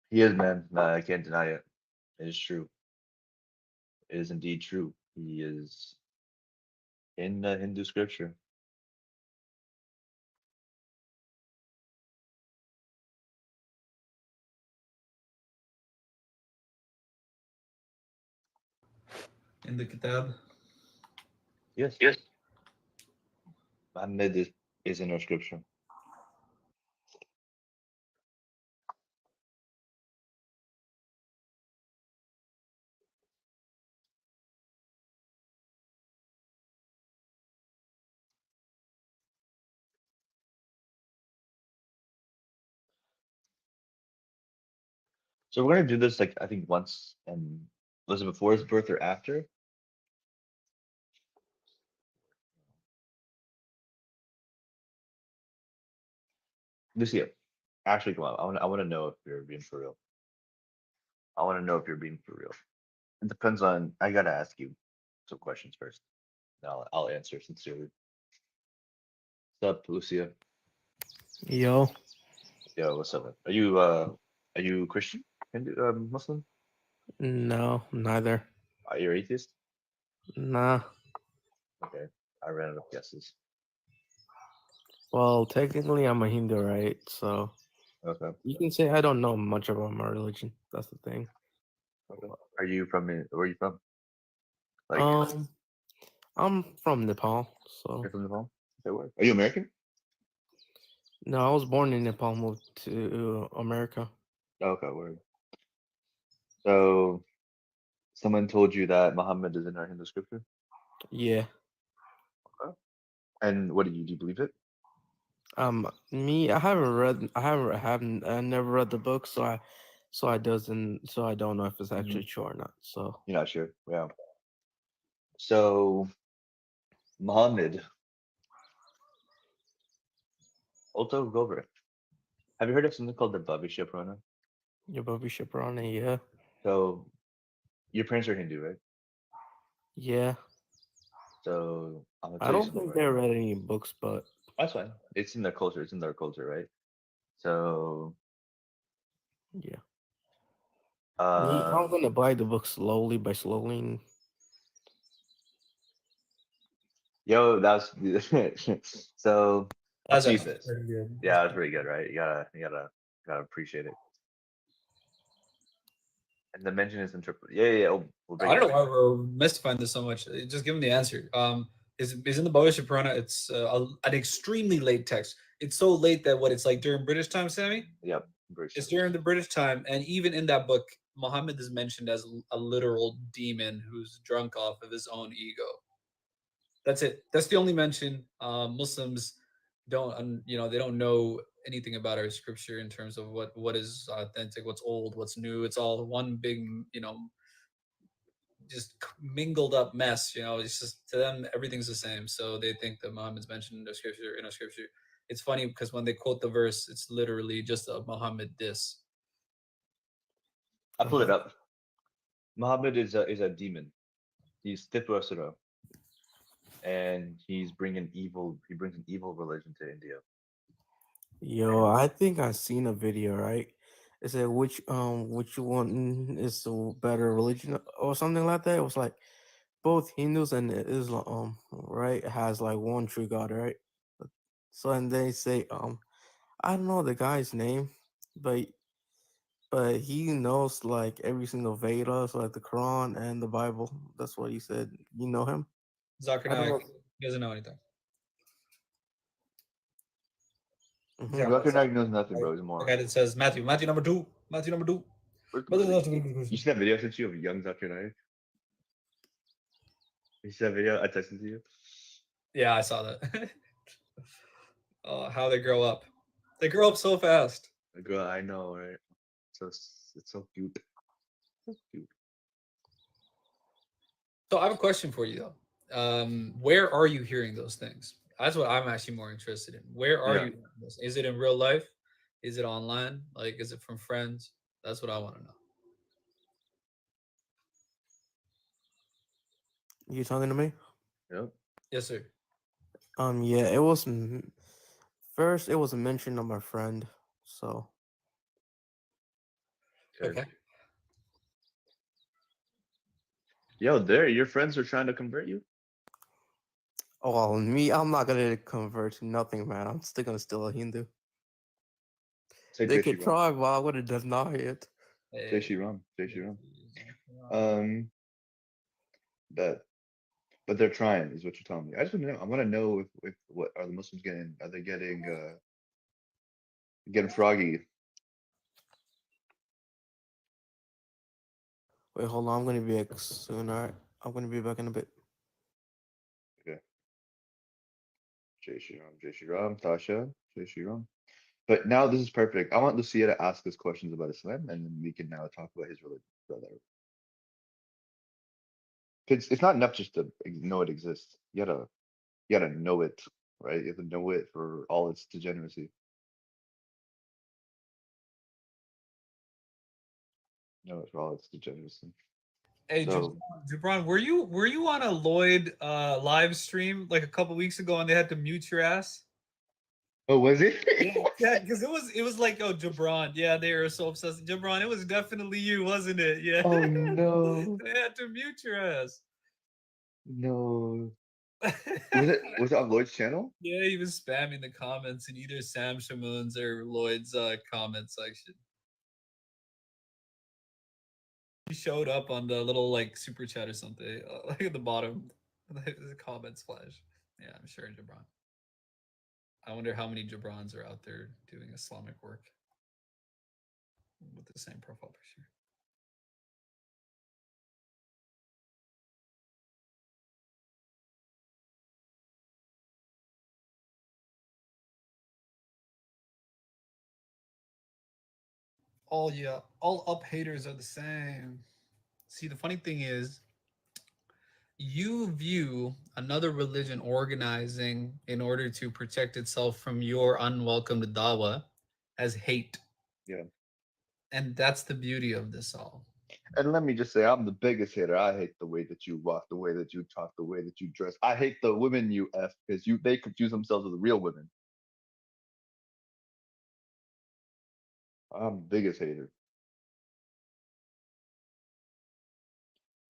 He is, man. No, I can't deny it. It is true. It is indeed true. He is in the Hindu scripture. in the Kitab. Yes, Muhammad is in our scripture. So we're gonna do this like I think once, and was it before his birth or after? Lucia, actually, come on. I want to know if you're being for real. I want to know if you're being for real. It depends on. I gotta ask you some questions first. Then I'll answer sincerely. What's up, Lucia? Yo, Yo, what's up, man? Are you Christian? Hindu, Muslim? no, neither. Are you atheist? Nah. Okay, I ran out of guesses. Well, technically, I'm a Hindu, right? So Okay, you can say I don't know much about my religion. That's the thing. okay. Are you from? Where are you from? Like, Um, I'm from Nepal, so you're from Nepal? Okay, where? Are you American? no, I was born in Nepal, moved to America. Okay, where? So someone told you that Muhammad is in our Hindu scripture? Yeah. Okay. And what do you believe it? Me, I haven't read, I never read the book, so I don't know if it's Hmm. actually true or not. So You're not sure. Yeah. So Muhammad, also go over it. Have you heard of something called the Bhavishya Purana? your Bobby Shaprani, yeah, So your parents are Hindu, right? yeah. So I'm gonna I tell you don't something think right they now. read any books, but That's fine. It's in their culture. It's in their culture, right? So yeah. uh I'm gonna buy the book slowly by slowly. yo, that's so I'll That's tell you actually this. pretty good. Yeah, that's pretty good, right? You gotta appreciate it. And the mention is interpret. Yeah, yeah, yeah. We'll break I it don't down know right why now. we're mystifying this so much. Just give them the answer. Is in the Bhavishya Purana. It's an extremely late text. It's so late that what it's like during British time, Sammy. Yep, I'm pretty It's sure. during the British time, and even in that book, Muhammad is mentioned as a literal demon who's drunk off of his own ego. That's it. That's the only mention. Muslims don't, they don't know anything about our scripture in terms of what is authentic, what's old, what's new. It's all one big, just mingled up mess. It's just to them everything's the same. So they think that Muhammad's mentioned in the scripture. In a scripture, it's funny because when they quote the verse, it's literally just a Muhammad diss. I pulled it up. Muhammad is a demon. He's Tipurasura, and he brings an evil religion to India. Yo, And I think I seen a video, right? It said which one is the better religion or something like that. It was like both Hindus and Islam, right, has like one true God, right? So and they say, I don't know the guy's name, but he knows like every single Veda, so like the Quran and the Bible. That's what he said. You know him? Zakir I don't Naik know. doesn't know anything. Hmm. Yeah, Zakir Naik knows nothing, bro. He's a the moron. guy that says Matthew number two, Matthew number two. You see that video I sent you of young Zakir Naik? You see that video I texted to you? Yeah, I saw that. How they grow up. They grow up so fast. Girl, I know, right? So it's so cute. So cute. So I have a question for you though. Where are you hearing those things? That's what I'm actually more interested in. Where are Yeah. you hearing this? Is it in real life? Is it online? Like, is it from friends? That's what I want to know. You talking to me? Yep. Yes, sir. Yeah, it was first. It was a mention of my friend, so Okay. Yo, there, your friends are trying to convert you. Oh, well, me, I'm not gonna convert to nothing, man. I'm still gonna still a Hindu. Say They Jai could Shri Ram. try, but I would have deny it. Jai Shri Ram. Jai Shri Ram. Um, that, but they're trying, is what you're telling me. I just want to know. I want to know if what are the Muslims getting? Are they getting froggy? Wait, hold on. I'm gonna be back soon. All right, I'm gonna be back in a bit. Okay. Jai Shri Ram, Tasha, Jai Shri Ram. But now this is perfect. I want Lucia to ask us questions about Islam, and then we can now talk about his religion, brother. It's not enough just to know it exists. You gotta know it, right? You have to know it for all its degeneracy. Know it for all its degeneracy. Hey, So, Jabron, were you on a Lloyd live stream like a couple weeks ago and they had to mute your ass? oh, was it? Yeah, because it was like, oh, Jabron, yeah, they were so obsessed. Jabron, it was definitely you, wasn't it? Yeah, Oh no, they had to mute your ass. no. Was it on Lloyd's channel? Yeah, he was spamming the comments in either Sam Shamoon's or Lloyd's comment section. He showed up on the little like super chat or something, like at the bottom, the comments flash. Yeah, I'm sure Jabron. I wonder how many Jabrons are out there doing Islamic work with the same profile picture. All up haters are the same. See, the funny thing is, you view another religion organizing in order to protect itself from your unwelcome dawah as hate. Yeah. And that's the beauty of this all. And let me just say, I'm the biggest hater. I hate the way that you walk, the way that you talk, the way that you dress. I hate the women you f because they confuse themselves with real women. I'm the biggest hater.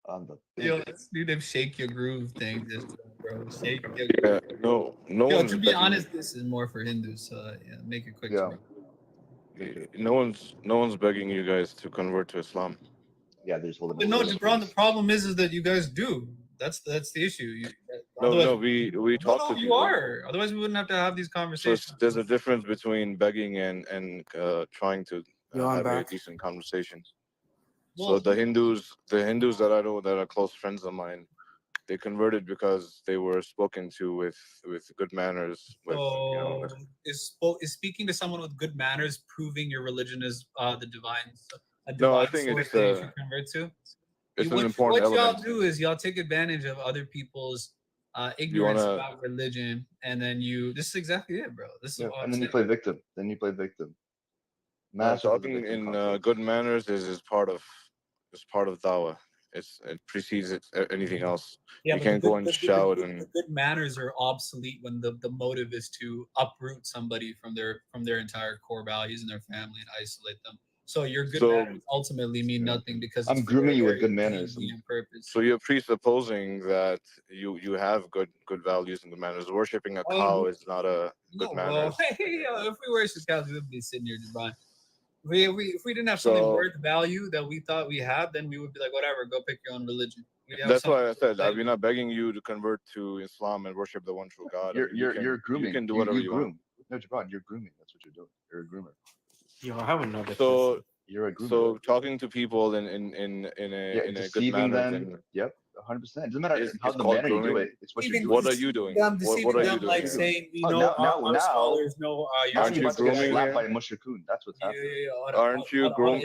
I'm the Yo, biggest. let's do them shake your groove thing, this bro. Shake your Yeah, groove. no Yo, one's to be begging. honest, this is more for Hindus. So yeah, make it quick, Yeah, bro. No one's begging you guys to convert to Islam. yeah. They're just holding But a no, grudge Jabron, the towards. problem is that you guys do. That's the issue. No, Otherwise, no, we no, talk no, to you people. are. Otherwise, we wouldn't have to have these So conversations. there's a difference between begging and trying to Yo, I'm have a back. decent conversation. So Well, the Hindus that I know that are close friends of mine, they converted because they were spoken to with good manners. With so is speaking to someone with good manners proving your religion is the divine, a no, I divine think source that you should convert to? it's an What important what y'all element. do is y'all take advantage of other people's You ignorance wanna about religion, and then you. This is exactly it, bro. This is Yeah, what I'm and then you saying. play victim. Then you play victim. no Massive of the talking victim in complex. good manners is part of dawah. It precedes anything else. Yeah, You but the can't good go and the, good- the, shout good, and the good manners are obsolete when the motive is to uproot somebody from their entire core values and their family and isolate them. So your good so manners ultimately mean Yeah, nothing because it's I'm for a grooming you with very good manners. deviant purpose. so you're presupposing that you have good values and good manners. Worshipping a cow Oh is not a good no, bro. manners. If we were cows, we would be sitting here, Javon. If we didn't have something So worth value that we thought we had, then we would be like, whatever, go pick your own religion. We have that's something why I worth said value. I'm not begging you to convert to Islam and worship the one true God. I You're mean, you you're can you're you grooming. can do whatever You you want. groom. No, Jabron, you're grooming. That's what you're doing. You're a groomer. Yo, I have another So question. You're a groomer. so talking to people in Yeah, a good deceiving manner them. then Yep, 100%. It doesn't matter how is the called manner you do grooming. it. It's what you're Deceiving, doing. What are you doing? What deceiving are Yeah, you them, doing like here? saying, Oh, now our now scholars know now Aren't you're you about to get grooming slapped by here? a mushrikoon. That's what's happening.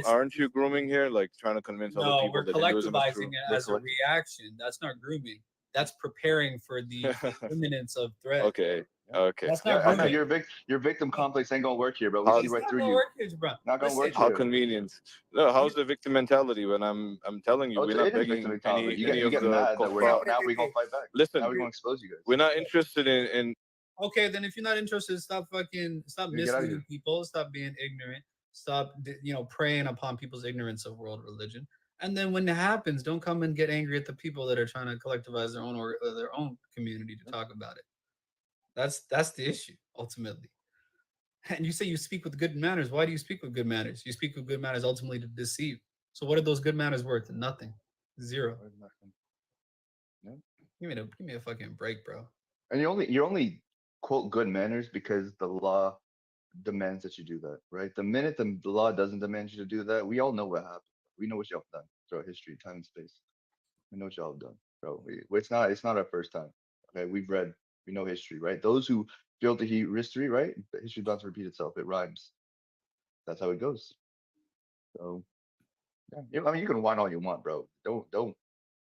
Aren't you grooming here? Like trying to convince other No, people we're that Hinduism is collectivizing true. it We're as a collective. reaction. That's not grooming. That's preparing for the imminence of threat. Okay. Yeah, Okay. That's yeah. not I know grooming. your victim complex ain't gonna work here, bro. We How see It's right not through gonna you. work here, bro. Not gonna work Listen, how here. convenient. No, how's the victim mentality when I'm telling you Oh, we're it not is victim begging mentality. any You of get the mad that we're kuffar. now we gonna fight back. Now Listen, we're gonna expose you guys. we're not interested in okay, then if you're not interested, stop Then get out of misleading here. people, stop being ignorant. Stop, preying upon people's ignorance of world religion. And then when it happens, don't come and get angry at the people that are trying to collectivize their own community to talk about it. That's the issue ultimately. And you say you speak with good manners. Why do you speak with good manners? You speak with good manners ultimately to deceive. So what are those good manners worth? Nothing. Zero. Or nothing. No. Give me a fucking break, bro. And you only quote good manners because the law demands that you do that, right? The minute the law doesn't demand you to do that, we all know what happened. We know what y'all have done throughout history, time and space. We know what y'all have done, bro. It's not our first time. Okay, we know history, right? Those who fail to hear history, right? The history bound to repeat itself. It rhymes. That's how it goes. So yeah, I mean, you can whine all you want, bro. Don't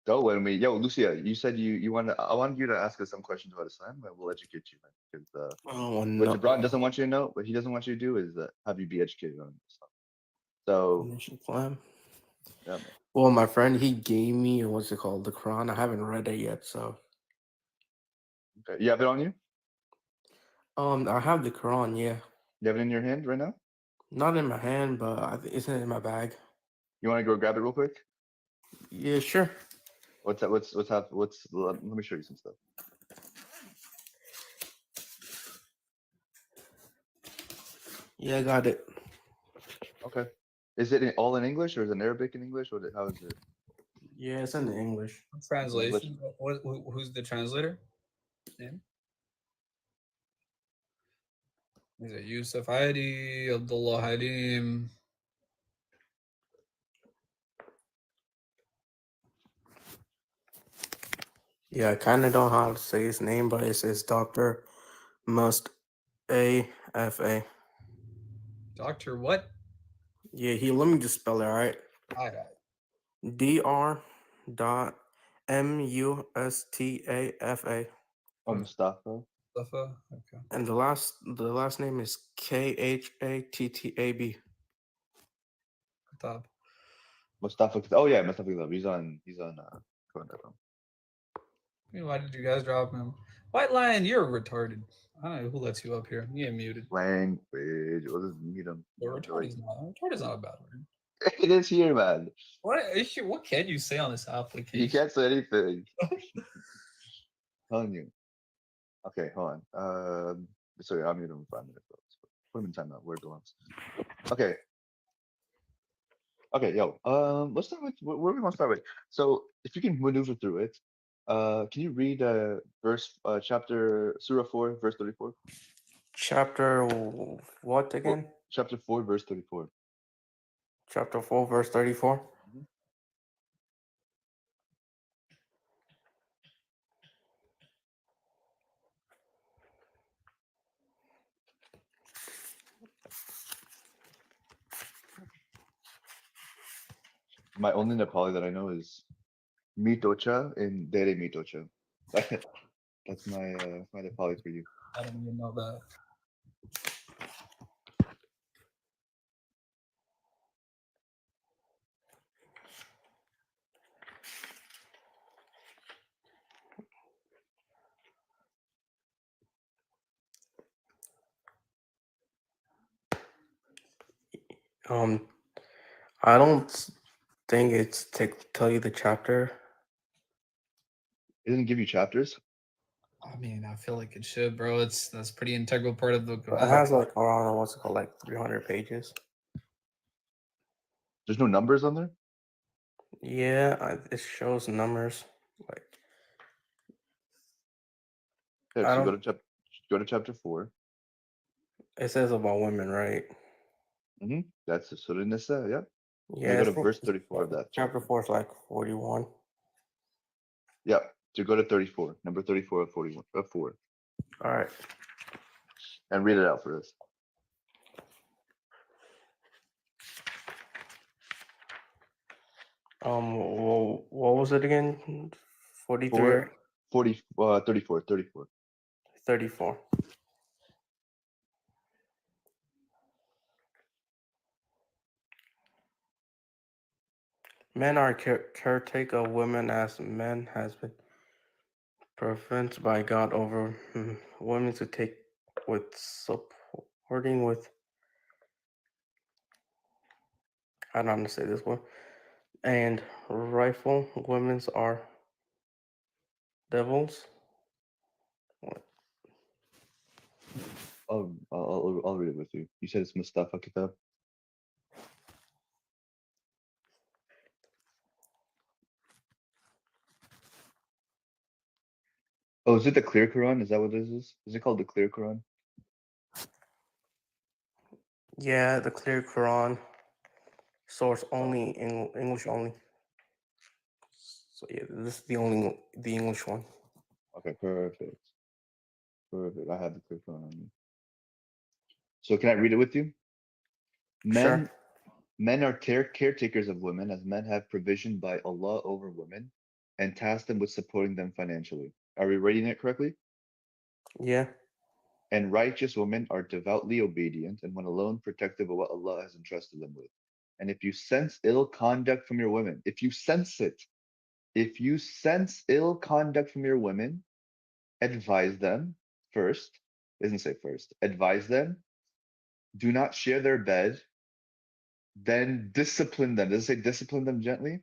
let me. Yo, Lucia, you said you want to. I wanted you to ask us some questions about Islam, and we'll educate you, man. Because Oh what no. Jabran doesn't want you to know, what he doesn't want you to do is have you be educated on Islam. So Initial plan. yeah, man. Well, my friend, he gave me what's it called, the Quran. I haven't read it yet, so Okay, you have it on you? I have the Quran. Yeah, You have it in your hand right now? not in my hand, but it's in my bag. You want to go grab it real quick? Yeah, sure. What's that? Let me show you some stuff. Yeah, I got it. Okay. Is it all in English or is it in Arabic and English? How is it? Yeah, it's in English. English. Translation. Who's the translator? Name? Is it Yusuf Hadi, Abdullah Hadim? Yeah, I kind of don't know how to say his name, but it says Doctor Must AFA. Doctor what? Yeah, let me just spell it. All right, I Dr. Dot Mustafa, Oh, Mustafa. Mustafa. Okay. and the last name is Khattab. Top. Mustafa. Oh yeah, Mustafa. Khalab. He's on Quran.com. Why did you guys drop him? White Lion, you're retarded. I don't know who lets you up here. You get muted. Language. We'll just meet him. But Like, retarded is not a bad word. it is here, man. What can you say on this You application? can't say anything. Telling you. Okay, hold on. Sorry, I'm muting him in 5 minutes. Put him in timeout where it belongs. Okay. Okay, yo. Let's start with where we want to start with. So, if you can maneuver through it, can you read chapter Surah 4, verse 34? Chapter what Or again? chapter 4, verse 34. Chapter 4, verse 34. Mhm. My only Nepali that I know is Mitocha and Dere Mitocha. That's my Nepali for you. I don't even know that. Um, I don't think it's tell you the chapter. It doesn't give you chapters. I mean, I feel like it should, bro. That's pretty integral part of the But it Quran. has like around what's it called, like 300 pages. There's no numbers on there. Yeah, it shows numbers. Like Okay, I so don't. go to chapter 4. It says about women, right? That's the Surah Nisa. Yeah. Now Yeah, go I to think verse 34 of that chapter chapter. 4 is like 41. Yeah. So go to 34, number 34 of 41 of 4, All right. and read it out for us. What was it again? 43 or 34. 34. Men are caretaker of women as men has been preference by God over women to take with supporting with I don't understand this one. And rifle women's are devils. What? I'll read it with you. You said it's Mustafa Kitab. Oh, is it the Clear Quran? Is that what this is? Is it called the Clear Quran? Yeah, the clear Quran, source only, English only. So yeah, this is the English one. Okay, perfect. Perfect. I have the Clear Quran on me. So can I read it with you? Sure. Men Men are caretakers of women, as men have provision by Allah over women and task them with supporting them financially. Are we reading it correctly? Yeah. And righteous women are devoutly obedient and when alone protective of what Allah has entrusted them with. And if you sense ill conduct from your women, if you sense ill conduct from your women, advise them first. It doesn't say first. Advise them. Do not share their bed. Then discipline them. Does it say discipline them gently?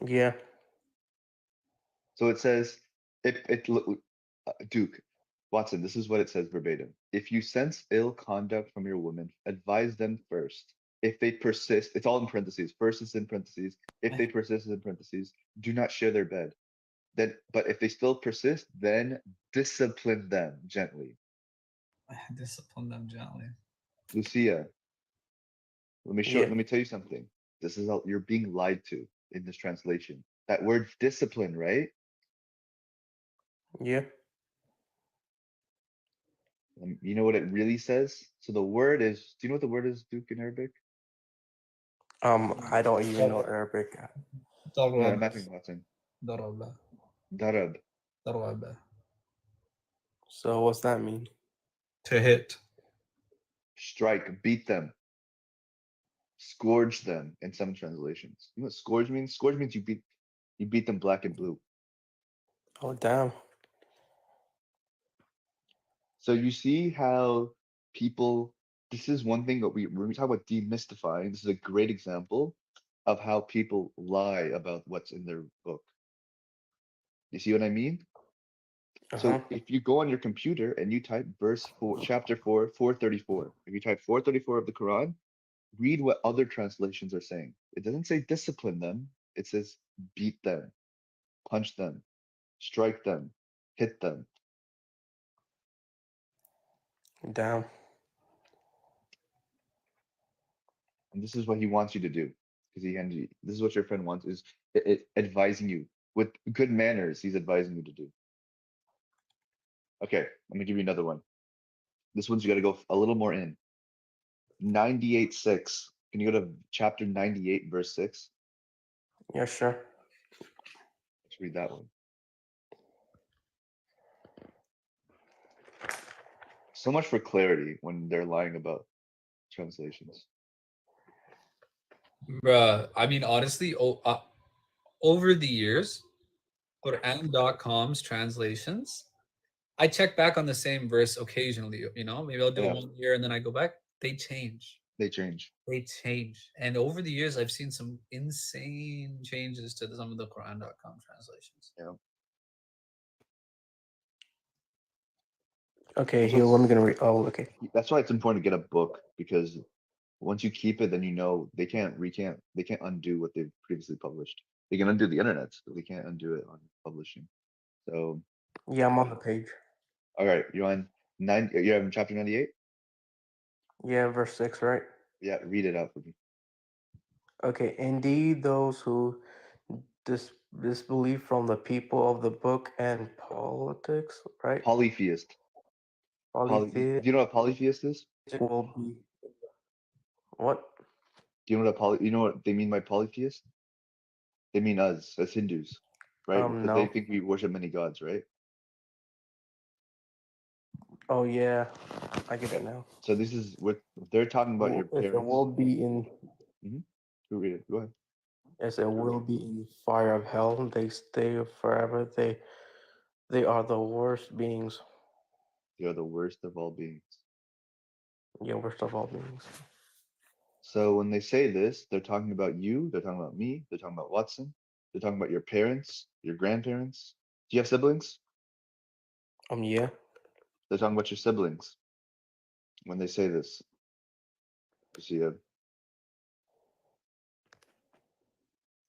Yeah. So it says, Duke, Watson, this is what it says verbatim. If you sense ill conduct from your woman, advise them first. If they persist, it's all in parentheses. First is in parentheses. If they persist is in parentheses, do not share their bed. But if they still persist, then discipline them gently. Discipline them gently. Lucia, Yeah. let me tell you something. This is how you're being lied to in this translation. That word discipline, right? Yeah. You know what it really says? So the word is, do you know what the word is, Duke, in Arabic? I don't even know Arabic. No, I'm ضرب asking Watson. ضرب Darab, ضرب. So what's that mean? To hit. strike, beat them, scourge them in some translations. You know what scourge means? Scourge means you beat them black and blue. Oh damn. So you see how people, this is one thing that when we talk about demystifying, this is a great example of how people lie about what's in their book. You see what I mean? Uh-huh. So if you go on your computer and you type verse 4, chapter 4, 434, if you type 434 of the Quran, read what other translations are saying. It doesn't say discipline them, it says beat them, punch them, strike them, hit them. Damn. And this is what he wants you to do. Because this is what your friend wants is advising you with good manners. He's advising you to do. Okay, let me give you another one. This one's you got to go a little more in. 98:6. Can you go to chapter 98, verse 6? Yeah, sure. Let's read that one. So much for clarity when they're lying about translations. Bruh, I mean, honestly, over the years, Quran.com's translations, I check back on the same verse occasionally, maybe I'll do it Yeah, 1 year and then I go back. They change. they change. They change. And over the years, I've seen some insane changes to some of the Quran.com translations. Yeah. Okay, That's here let me what's gonna read. Oh, okay. that's why it's important to get a book because once you keep it, then you know they can't undo what they've previously published. They can undo the internet, but they can't undo it on publishing. So, Yeah, I'm on the page. all right, you're on you're in chapter 98? Yeah, verse 6, right? Yeah, read it out for me. Okay, indeed, those who disbelieve from the people of the book and politics, right? Polytheist. Do Polytheistic you know what polytheist is? will be what? Do you know you know what they mean by polytheist? They mean us as Hindus, right? Because they No. think we worship many gods, right? Oh yeah, I get Yeah. it now. So this is what they're talking about your If it parents. will be in, Mm-hmm. Who read it? Go ahead. yes, it will be in fire of hell. They stay forever. They are the worst beings. They are the worst of all beings. Yeah, worst of all beings. So when they say this, they're talking about you, they're talking about me, they're talking about Watson, they're talking about your parents, your grandparents. Do you have siblings? Yeah. They're talking about your siblings when they say this. You see, do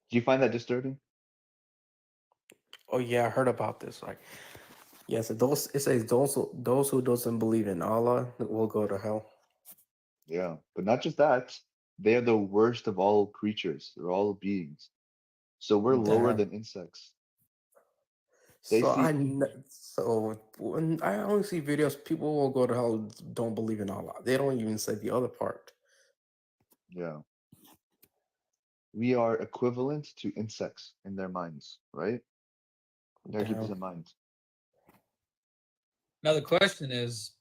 you find that disturbing? Oh yeah, I heard about this. Like, yes, it says those who doesn't believe in Allah will go to hell. Yeah, but not just that. They are the worst of all creatures. They're all beings. So we're lower Damn. than insects. They So see, so when I only see videos, people will go to hell don't believe in Allah. They don't even say the other part. yeah, we are equivalent to insects in their minds, right? You gotta keep this Damn. in mind. Now the question is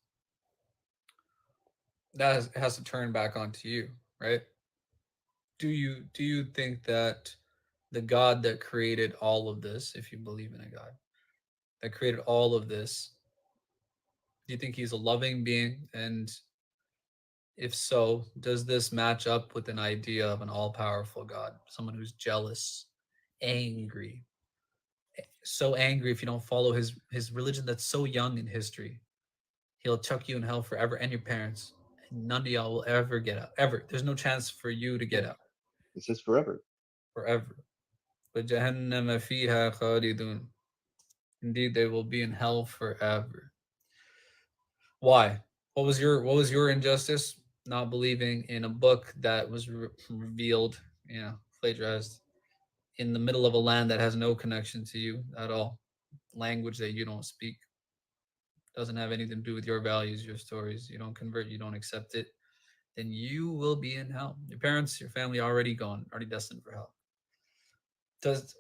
has to turn back onto you, right? Do you think that the God that created all of this, if you believe in a God that created all of this, do you think he's a loving being? And if so, does this match up with an idea of an all-powerful God, someone who's jealous, angry, so angry if you don't follow his religion that's so young in history? He'll chuck you in hell forever and your parents. And none of y'all will ever get out. Ever. There's no chance for you to get Yeah, out it says forever. forever. But Jahannam fiha khalidun. Indeed, they will be in hell forever. Why? What was your injustice? Not believing in a book that was revealed, plagiarized in the middle of a land that has no connection to you at all, language that you don't speak, doesn't have anything to do with your values, your stories. You don't convert, you don't accept it, then you will be in hell. Your parents, your family already gone, already destined for hell. Does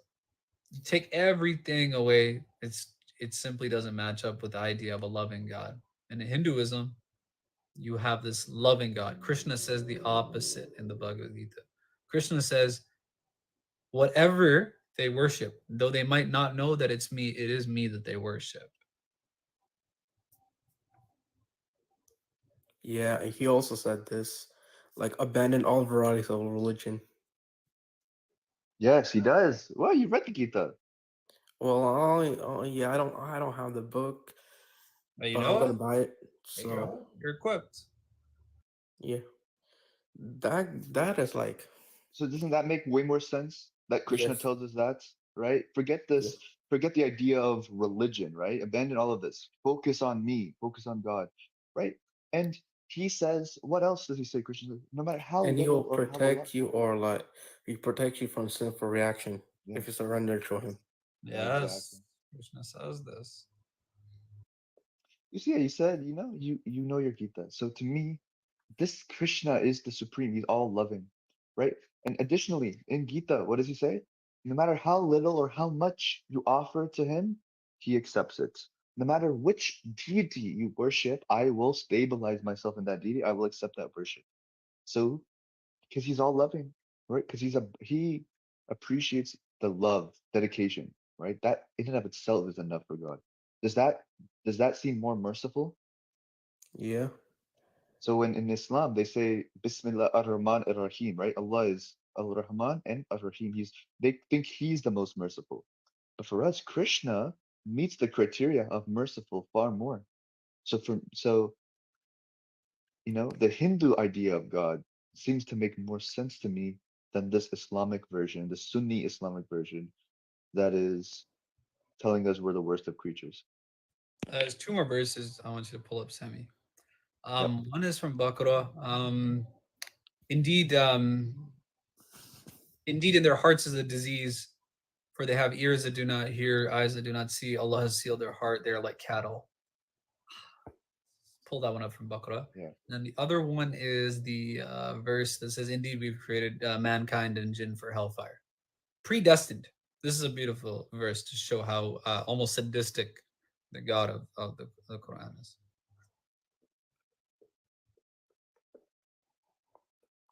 you take everything away? It simply doesn't match up with the idea of a loving God. And in Hinduism, you have this loving God. Krishna says the opposite in the Bhagavad Gita. Krishna says, whatever they worship, though they might not know that it's me, it is me that they worship. Yeah, and he also said this, like abandon all varieties of religion. Yes, he does. Well, you read the Gita. Well, yeah, I don't have the book, But you but know I'm gonna what? buy it. There you So go. You're equipped. yeah, that is like So doesn't that make way more sense that Krishna yes, tells us that, right? Forget yeah. this, forget the idea of religion, right? Abandon all of this. Focus on me, focus on God, right? And he says, what else does he say, Krishna? Says, no matter how And little he'll or how much. protect you, or like he protects you from sinful reaction Yeah, if you surrender to him. yeah, exactly. Yes. Krishna says this. You see, you said, you know your Gita. So to me, this Krishna is the supreme. He's all loving, right? And additionally, in Gita, what does he say? No matter how little or how much you offer to him, he accepts it. No matter which deity you worship, I will stabilize myself in that deity. I will accept that worship. So, because he's all loving, right? Because he appreciates the love, dedication, right? That in and of itself is enough for God. Does that does that seem more merciful? Yeah, So in Islam, they say Bismillah ar-Rahman ar-Rahim, right? Allah is Ar-Rahman and Ar-Rahim. They think he's the most merciful. But for us, Krishna meets the criteria of merciful far more. So the Hindu idea of God seems to make more sense to me than this Islamic version, the Sunni Islamic version that is telling us we're the worst of creatures. There's two more verses I want you to pull up, Semi. Yep. One is from Baqarah. Indeed, indeed, in their hearts is a disease, for they have ears that do not hear, eyes that do not see. Allah has sealed their heart. They are like cattle. Pull that one up from Baqarah. Yeah. And then the other one is the verse that says, "Indeed, we've created mankind and jinn for hellfire, predestined." This is a beautiful verse to show how almost sadistic the God of the Quran is.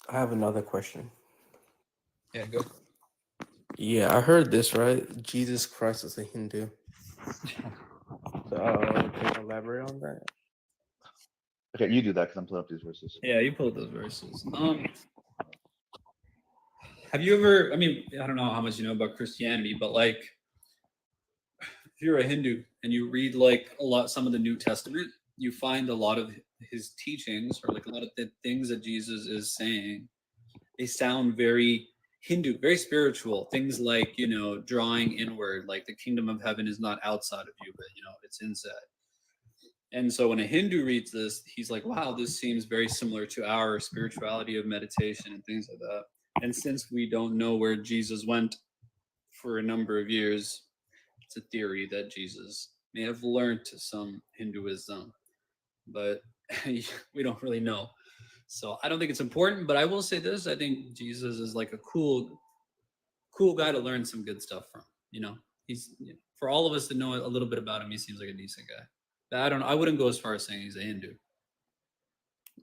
I have another question. Yeah, go. Yeah, I heard this right. Jesus Christ is a Hindu. So can you elaborate on that? Okay, you do that because I'm pulling up these verses. Yeah, you pulled those verses. Have you ever? I mean, I don't know how much you know about Christianity, but like, if you're a Hindu and you read like some of the New Testament, you find a lot of his teachings or like a lot of the things that Jesus is saying. They sound very Hindu, very spiritual. Things like drawing inward, like the kingdom of heaven is not outside of you, but it's inside. And so when a Hindu reads this, he's like, wow, this seems very similar to our spirituality of meditation and things like that. And since we don't know where Jesus went for a number of years, it's a theory that Jesus may have learned some Hinduism, but we don't really know. So I don't think it's important, but I will say this: I think Jesus is like a cool guy to learn some good stuff from. He's for all of us to know a little bit about him. He seems like a decent guy. But I wouldn't go as far as saying he's a Hindu.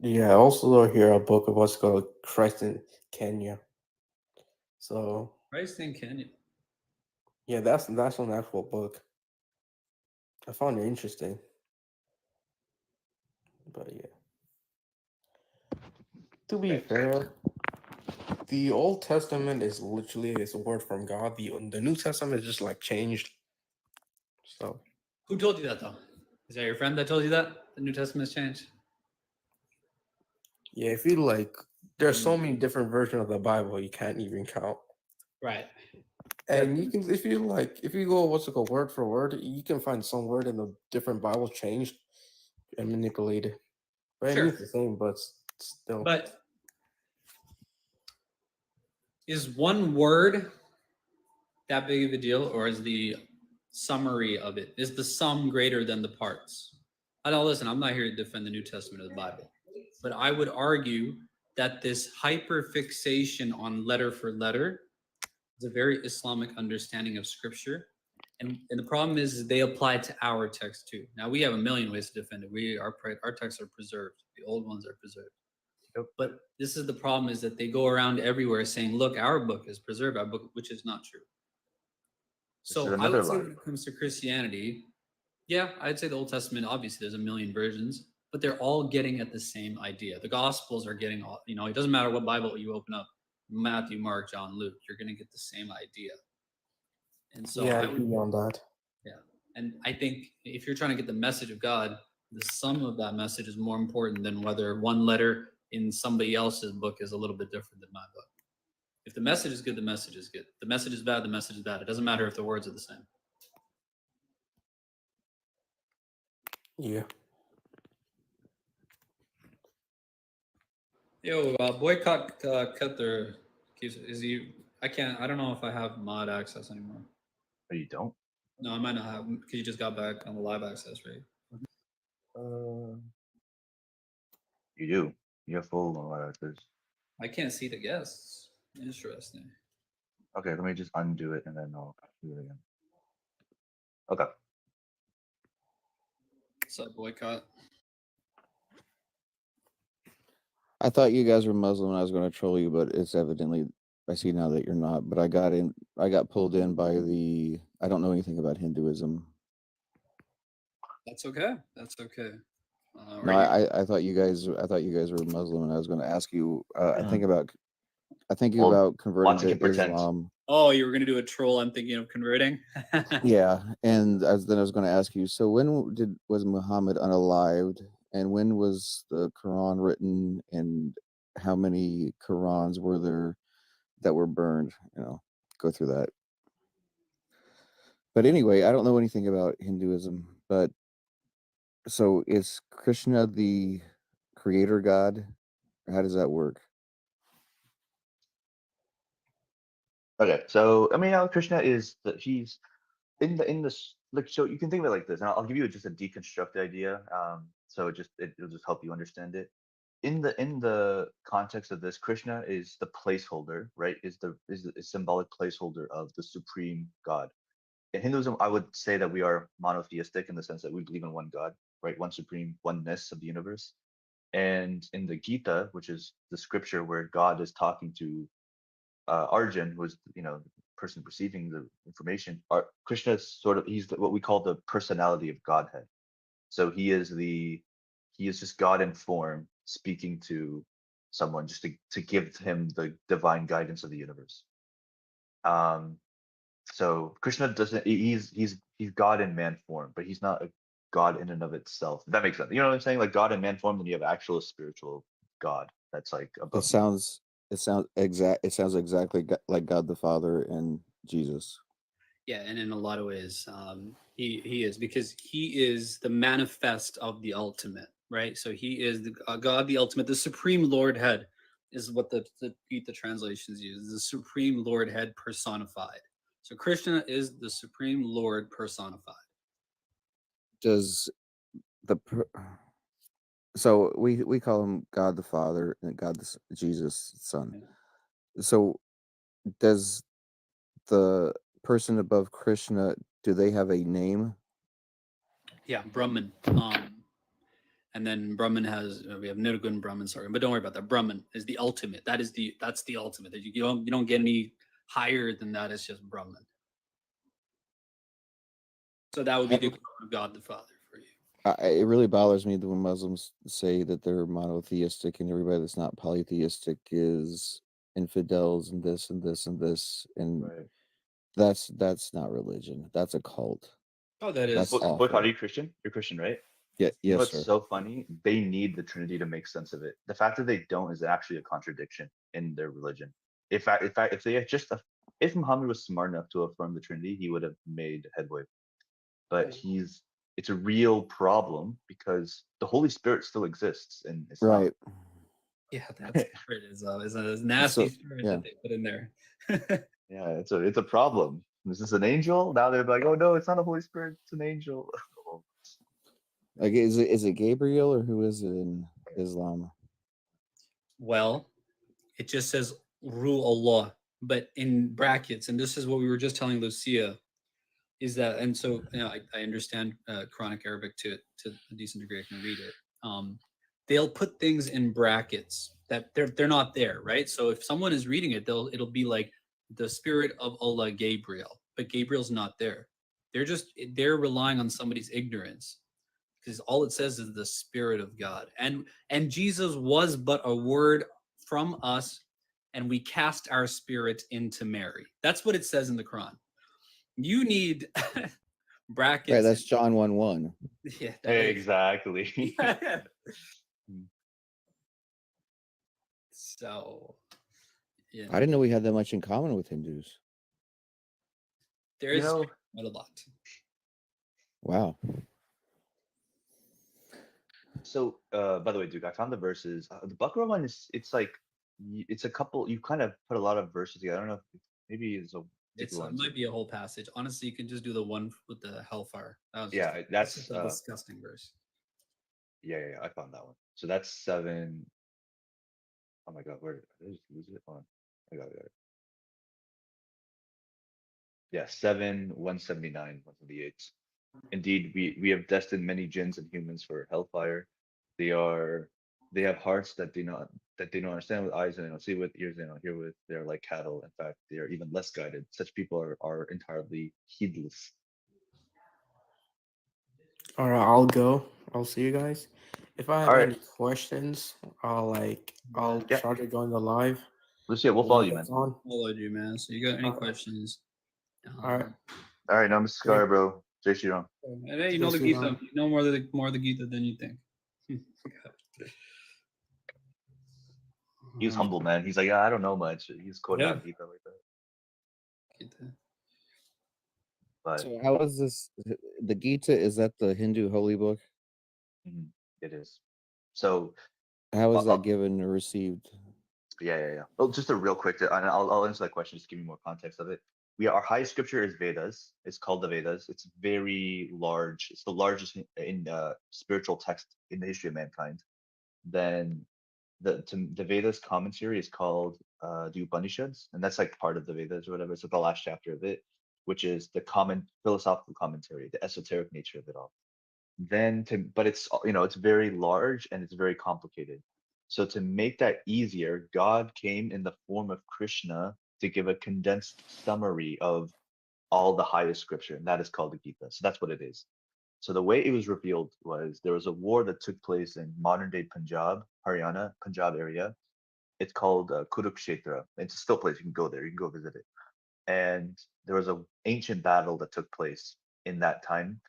Yeah, I also hear a book of what's called Christ in Kenya. So Christ in Kenya. yeah, that's an actual book. I found it interesting. But yeah. To be fair, the Old Testament is literally a word from God. The New Testament is just like changed. So Who told you that though? Is that your friend that told you that the New Testament's changed? yeah, if you like, there's so many different versions of the Bible you can't even count. Right. And you can, if you go what's it called word for word, you can find some word in the different Bible changed and manipulated. But it Sure. means the same, but still. But is one word that big of a deal, or is the summary of it? Is the sum greater than the parts? I don't listen. I'm not here to defend the New Testament of the Bible, but I would argue that this hyperfixation on letter for letter is a very Islamic understanding of Scripture, and the problem is they apply it to our text too. Now we have a million ways to defend it. Our texts are preserved. The old ones are preserved. Yep. But this is the problem: is that they go around everywhere saying, "Look, our book is preserved," our book, which is not true. This is So I another would say lie. when it comes to Christianity, yeah, I'd say the Old Testament, obviously there's a million versions, but they're all getting at the same idea. The Gospels are getting all, it doesn't matter what Bible you open up, Matthew, Mark, John, Luke, you're going to get the same idea. And so Yeah, I I would, agree on that. yeah. And I think if you're trying to get the message of God, the sum of that message is more important than whether one letter in somebody else's book is a little bit different than my book. If the message is good, the message is good. The message is bad, the message is bad. It doesn't matter if the words are the same. Yeah. Yo, boycott Cutler is he? I don't know if I have mod access anymore. Oh, you don't? No, I might not have because you just got back on the live access, right? Uh, you do. You have full on access. I can't see the guests. Interesting. Okay, let me just undo it and then I'll do it again. Okay. What's up, boycott? I thought you guys were Muslim and I was going to troll you, but it's evidently, I see now that you're not. But I got pulled in by I don't know anything about Hinduism. That's okay. That's okay. No, I thought you guys were Muslim and I was going to ask you, I think about Well, converting lots of to can pretend. Islam. Oh, you were gonna do a troll. I'm thinking of converting. Yeah, and then I was going to ask you. So when was Muhammad unalived, and when was the Quran written, and how many Qurans were there that were burned? Go through that. But anyway, I don't know anything about Hinduism. But so is Krishna the creator god? How does that work? Okay, so I mean, Krishna is he's in this like so you can think of it like this, and I'll give you just a deconstructed idea. So it'll just help you understand it. In the context of this, Krishna is the placeholder, right? Is symbolic placeholder of the supreme God. In Hinduism, I would say that we are monotheistic in the sense that we believe in one God, right? One supreme oneness of the universe. And in the Gita, which is the scripture where God is talking to Arjun, who is the person receiving the information, Krishna is he's what we call the personality of Godhead. So he is just God in form speaking to someone just to give him the divine guidance of the universe. Um, so Krishna doesn't. He's God in man form, but he's not a God in and of itself. If that makes sense. You know what I'm saying? Like God in man form, then you have actual spiritual God that's like It above. sounds it sounds exactly like God the Father and Jesus. Yeah, and in a lot of ways, he is, because he is the manifest of the ultimate, right? So he is the God, the ultimate, the supreme Lord head, is what the Gita translations use. The supreme Lord head personified. So Krishna is the supreme Lord personified. Does the so we call him God the Father and Jesus Son. So does the person above Krishna, do they have a name? Yeah, Brahman. And then Brahman has, we have Nirgun Brahman, sorry, but don't worry about that. Brahman is the ultimate. That's the ultimate. That you don't get any higher than that. It's just Brahman. So that would be the equivalent of God the Father for you. It really bothers me that when Muslims say that they're monotheistic and everybody that's not polytheistic is infidels and this and this and this, and Right. that's not religion. That's a cult. Oh, that That's is. awful. Boycott, are you Christian? You're Christian, right? Yeah, You know yes, what's sir. so funny? They need the Trinity to make sense of it. The fact that they don't is actually a contradiction in their religion. If they had just if Muhammad was smart enough to affirm the Trinity, he would have made headway. But it's a real problem because the Holy Spirit still exists in Islam. Right. Yeah, that's spirit is a nasty So, spirit yeah. that they put in there. Yeah, it's a problem. Is this an angel? Now they're like, oh no, it's not a Holy Spirit, it's an angel. Like, is it Gabriel or who is it in Islam? Well, it just says rule Allah, but in brackets, and this is what we were just telling Lucia, is that, and so I understand Quranic Arabic to a decent degree. I can read it. They'll put things in brackets that they're not there, right? So if someone is reading it, it'll be like the spirit of Allah, Gabriel, but Gabriel's not there. They're relying on somebody's ignorance, because all it says is the spirit of God, and Jesus was but a word from us, and we cast our spirit into Mary. That's what it says in the Quran. You need brackets. Right, that's John 1:1. Yeah, that is. Exactly. So, yeah, I didn't know we had that much in common with Hindus. there You is know, quite a lot. Wow. so by the way, Duke, I found the verses. The Buckra one it's like it's a couple. You kind of put a lot of verses together. I don't know if maybe it's a It one. might be a whole passage. Honestly, you can just do the one with the hellfire. Yeah, That's that's just a disgusting verse. yeah, I found that one. So that's 7. Oh my God, where did I just lose it? Hold on. I got it. Yeah, 7, 179, 178. Indeed, we have destined many jinns and humans for hellfire. They are they have hearts that they don't understand with, eyes and they don't see with, ears they don't hear with. They're like cattle. In fact, they are even less guided. Such people are entirely heedless. All right, I'll go. I'll see you guys. If I have All right. any questions, I'll Yeah. try to join the live. Lucia, we'll When follow you you, guys man. on. Followed you, man. So you got any All right. questions? All right. All right, namaskar, bro. Jai Shri Ram. And hey, you know Yes, the we Gita. are. You know more of the Gita than you think. He was humble, man. He's like, I don't know much. He's quoting Yeah. out Gita like that. Gita. But So how is this? The Gita, is that the Hindu holy book? it is. So How is that I'll, given or received? yeah. Well, just a real quick, and I'll answer that question. Just give you more context of it. Our highest scripture is Vedas. It's called the Vedas. It's very large. It's the largest in spiritual text in the history of mankind. Then the Vedas commentary is called the Upanishads, and that's like part of the Vedas or whatever. It's like the last chapter of it, which is the common philosophical commentary, the esoteric nature of it all. But it's very large and it's very complicated. So to make that easier, God came in the form of Krishna to give a condensed summary of all the highest scripture, and that is called the Gita. So that's what it is. So the way it was revealed was there was a war that took place in modern day Punjab, Haryana, Punjab area, It's called Kurukshetra. It's still a place you can go there. You can go visit it. And there was a ancient battle that took place in that time.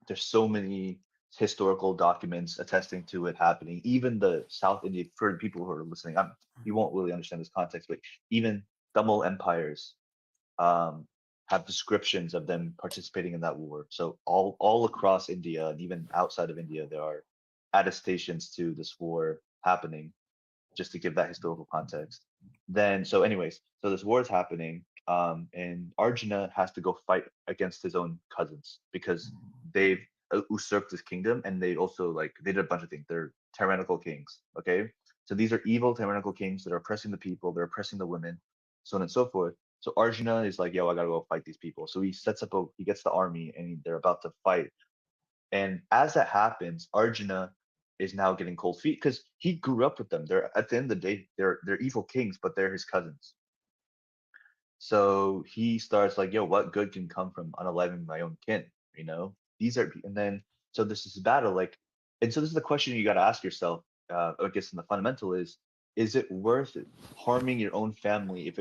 There's so many historical documents attesting to it happening. Even the South India, for people who are listening, you won't really understand this context, but even Tamil empires um, have descriptions of them participating in that war. So all across India and even outside of India, there are attestations to this war happening. Just to give that historical context. Then, so anyways, so this war is happening, and Arjuna has to go fight against his own cousins because they've usurped his kingdom, and they also like they did a bunch of things. They're tyrannical kings. Okay, so these are evil tyrannical kings that are oppressing the people. They're oppressing the women, so on and so forth. So Arjuna is like, yo, I gotta go fight these people. So he gets the army, and they're about to fight. And as that happens, Arjuna is now getting cold feet because he grew up with them. They're at the end of the day, they're evil kings, but they're his cousins. So he starts like, yo, what good can come from unaliving my own kin? You know, these are, and then so this is a battle, like, and so this is the question you got to ask yourself. I guess in the fundamental is it worth it harming your own family if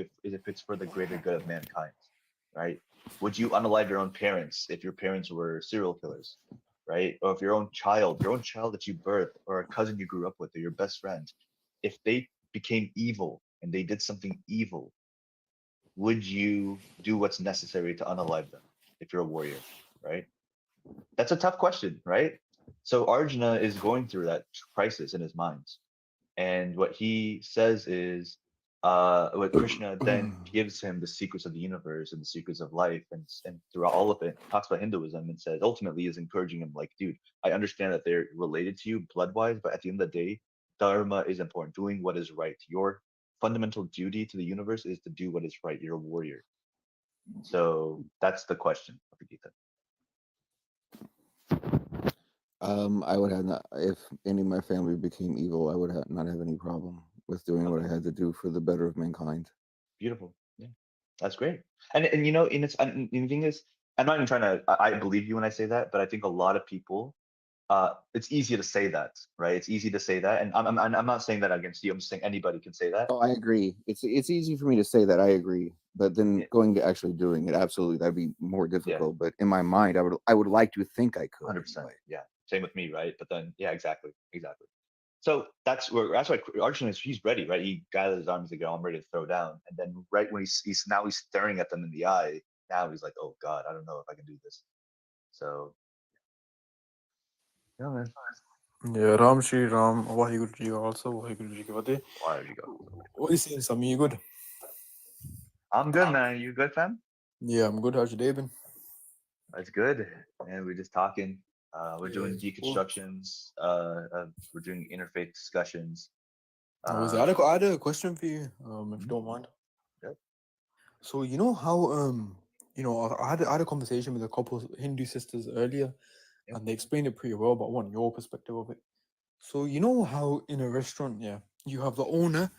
it's for the greater good of mankind, right? Would you unalive your own parents if your parents were serial killers, right? Or if your own child that you birthed, or a cousin you grew up with, or your best friend, if they became evil and they did something evil, would you do what's necessary to unalive them if you're a warrior, right? That's a tough question, right? So Arjuna is going through that crisis in his mind. And what he says is, what Krishna then gives him the secrets of the universe and the secrets of life, and throughout all of it, talks about Hinduism and says ultimately is encouraging him, like, dude, I understand that they're related to you blood wise, but at the end of the day, dharma is important. Doing what is right. Your fundamental duty to the universe is to do what is right. You're a warrior. So that's the question of the Gita. I would have not, if any of my family became evil, I would not have any problem with doing what I Okay. had to do for the better of mankind. Beautiful. Yeah, that's great. And you know, and the thing is, I'm not even trying to. I believe you when I say that, but I think a lot of people, it's easy to say that, right? It's easy to say that, and I'm not saying that against you. I'm just saying anybody can say that. Oh, I agree. It's easy for me to say that I agree, but then Yeah, going to actually doing it, absolutely, that'd be more yeah, difficult. But in my mind, I would like to think I could 100%. anyway. Yeah, same with me, right? But then, yeah, exactly, exactly. So that's why Arjuna is he's ready, right? He gathers his arms to go, I'm ready to throw down, and then right when he's staring at them in the eye. Now he's like, oh God, I don't know if I can do this. So yeah, man. Yeah, Ram Shri Ram, Vaheguru Ji also, Vaheguru Ji ki Fateh. Why you go? What are you saying, Sam? You good? I'm good, man. You good, fam? Yeah, I'm good. How's your day been? That's good. And we're just talking. We're Yeah, doing it's cool. deconstructions. We're doing interfaith discussions. I was, Um, I had a question for you, if you mhm, don't mind. yep, So you know how I had a conversation with a couple of Hindu sisters earlier, yep, and they explained it pretty well, but I want your perspective of it. So you know how in a restaurant, yeah, you have the owner,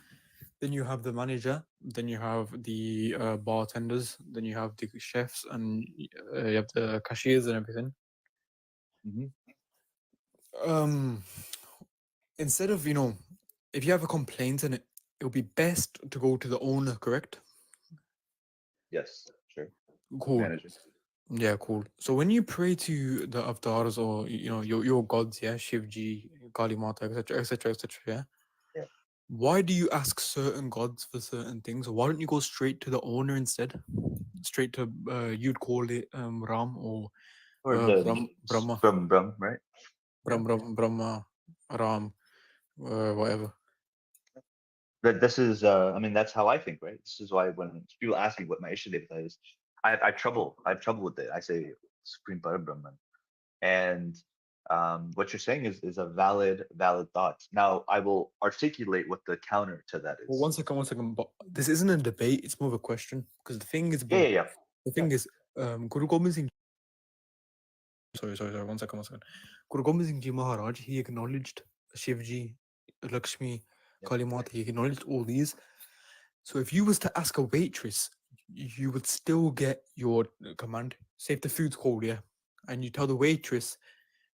then you have the manager, then you have the bartenders, then you have the chefs, and you have the cashiers and everything. hmm Um, Instead of if you have a complaint in it, it would be best to go to the owner, correct? yes, sure. The Cool. manager. Yeah, cool. So when you pray to the avatars or your gods, yeah, Shivji, Kali Mata, etc., etc., etc., yeah. Yeah. Why do you ask certain gods for certain things? Why don't you go straight to the owner instead? Straight to you'd call it Ram or Or the Brahma, Brum, right? Yeah. Brahma, Ram, whatever. That this is I mean that's how I think, right? This is why when people ask me what my issue with that is, I have trouble with it. I say Supreme Parabrahman. And what you're saying is a valid thought. Now I will articulate what the counter to that Well, is. one second. But this isn't a debate; it's more of a question. Because the thing is, Yeah, yeah, bro, yeah. the Yeah. thing is, Guru Gobind Singh. Sorry. 1 second. Guru Gobind Singh Ji Maharaj, he acknowledged Shivji, Lakshmi, Yep. Kali Mata. He acknowledged all these. So if you was to ask a waitress, you would still get your command. Say if the food's cold, yeah, and you tell the waitress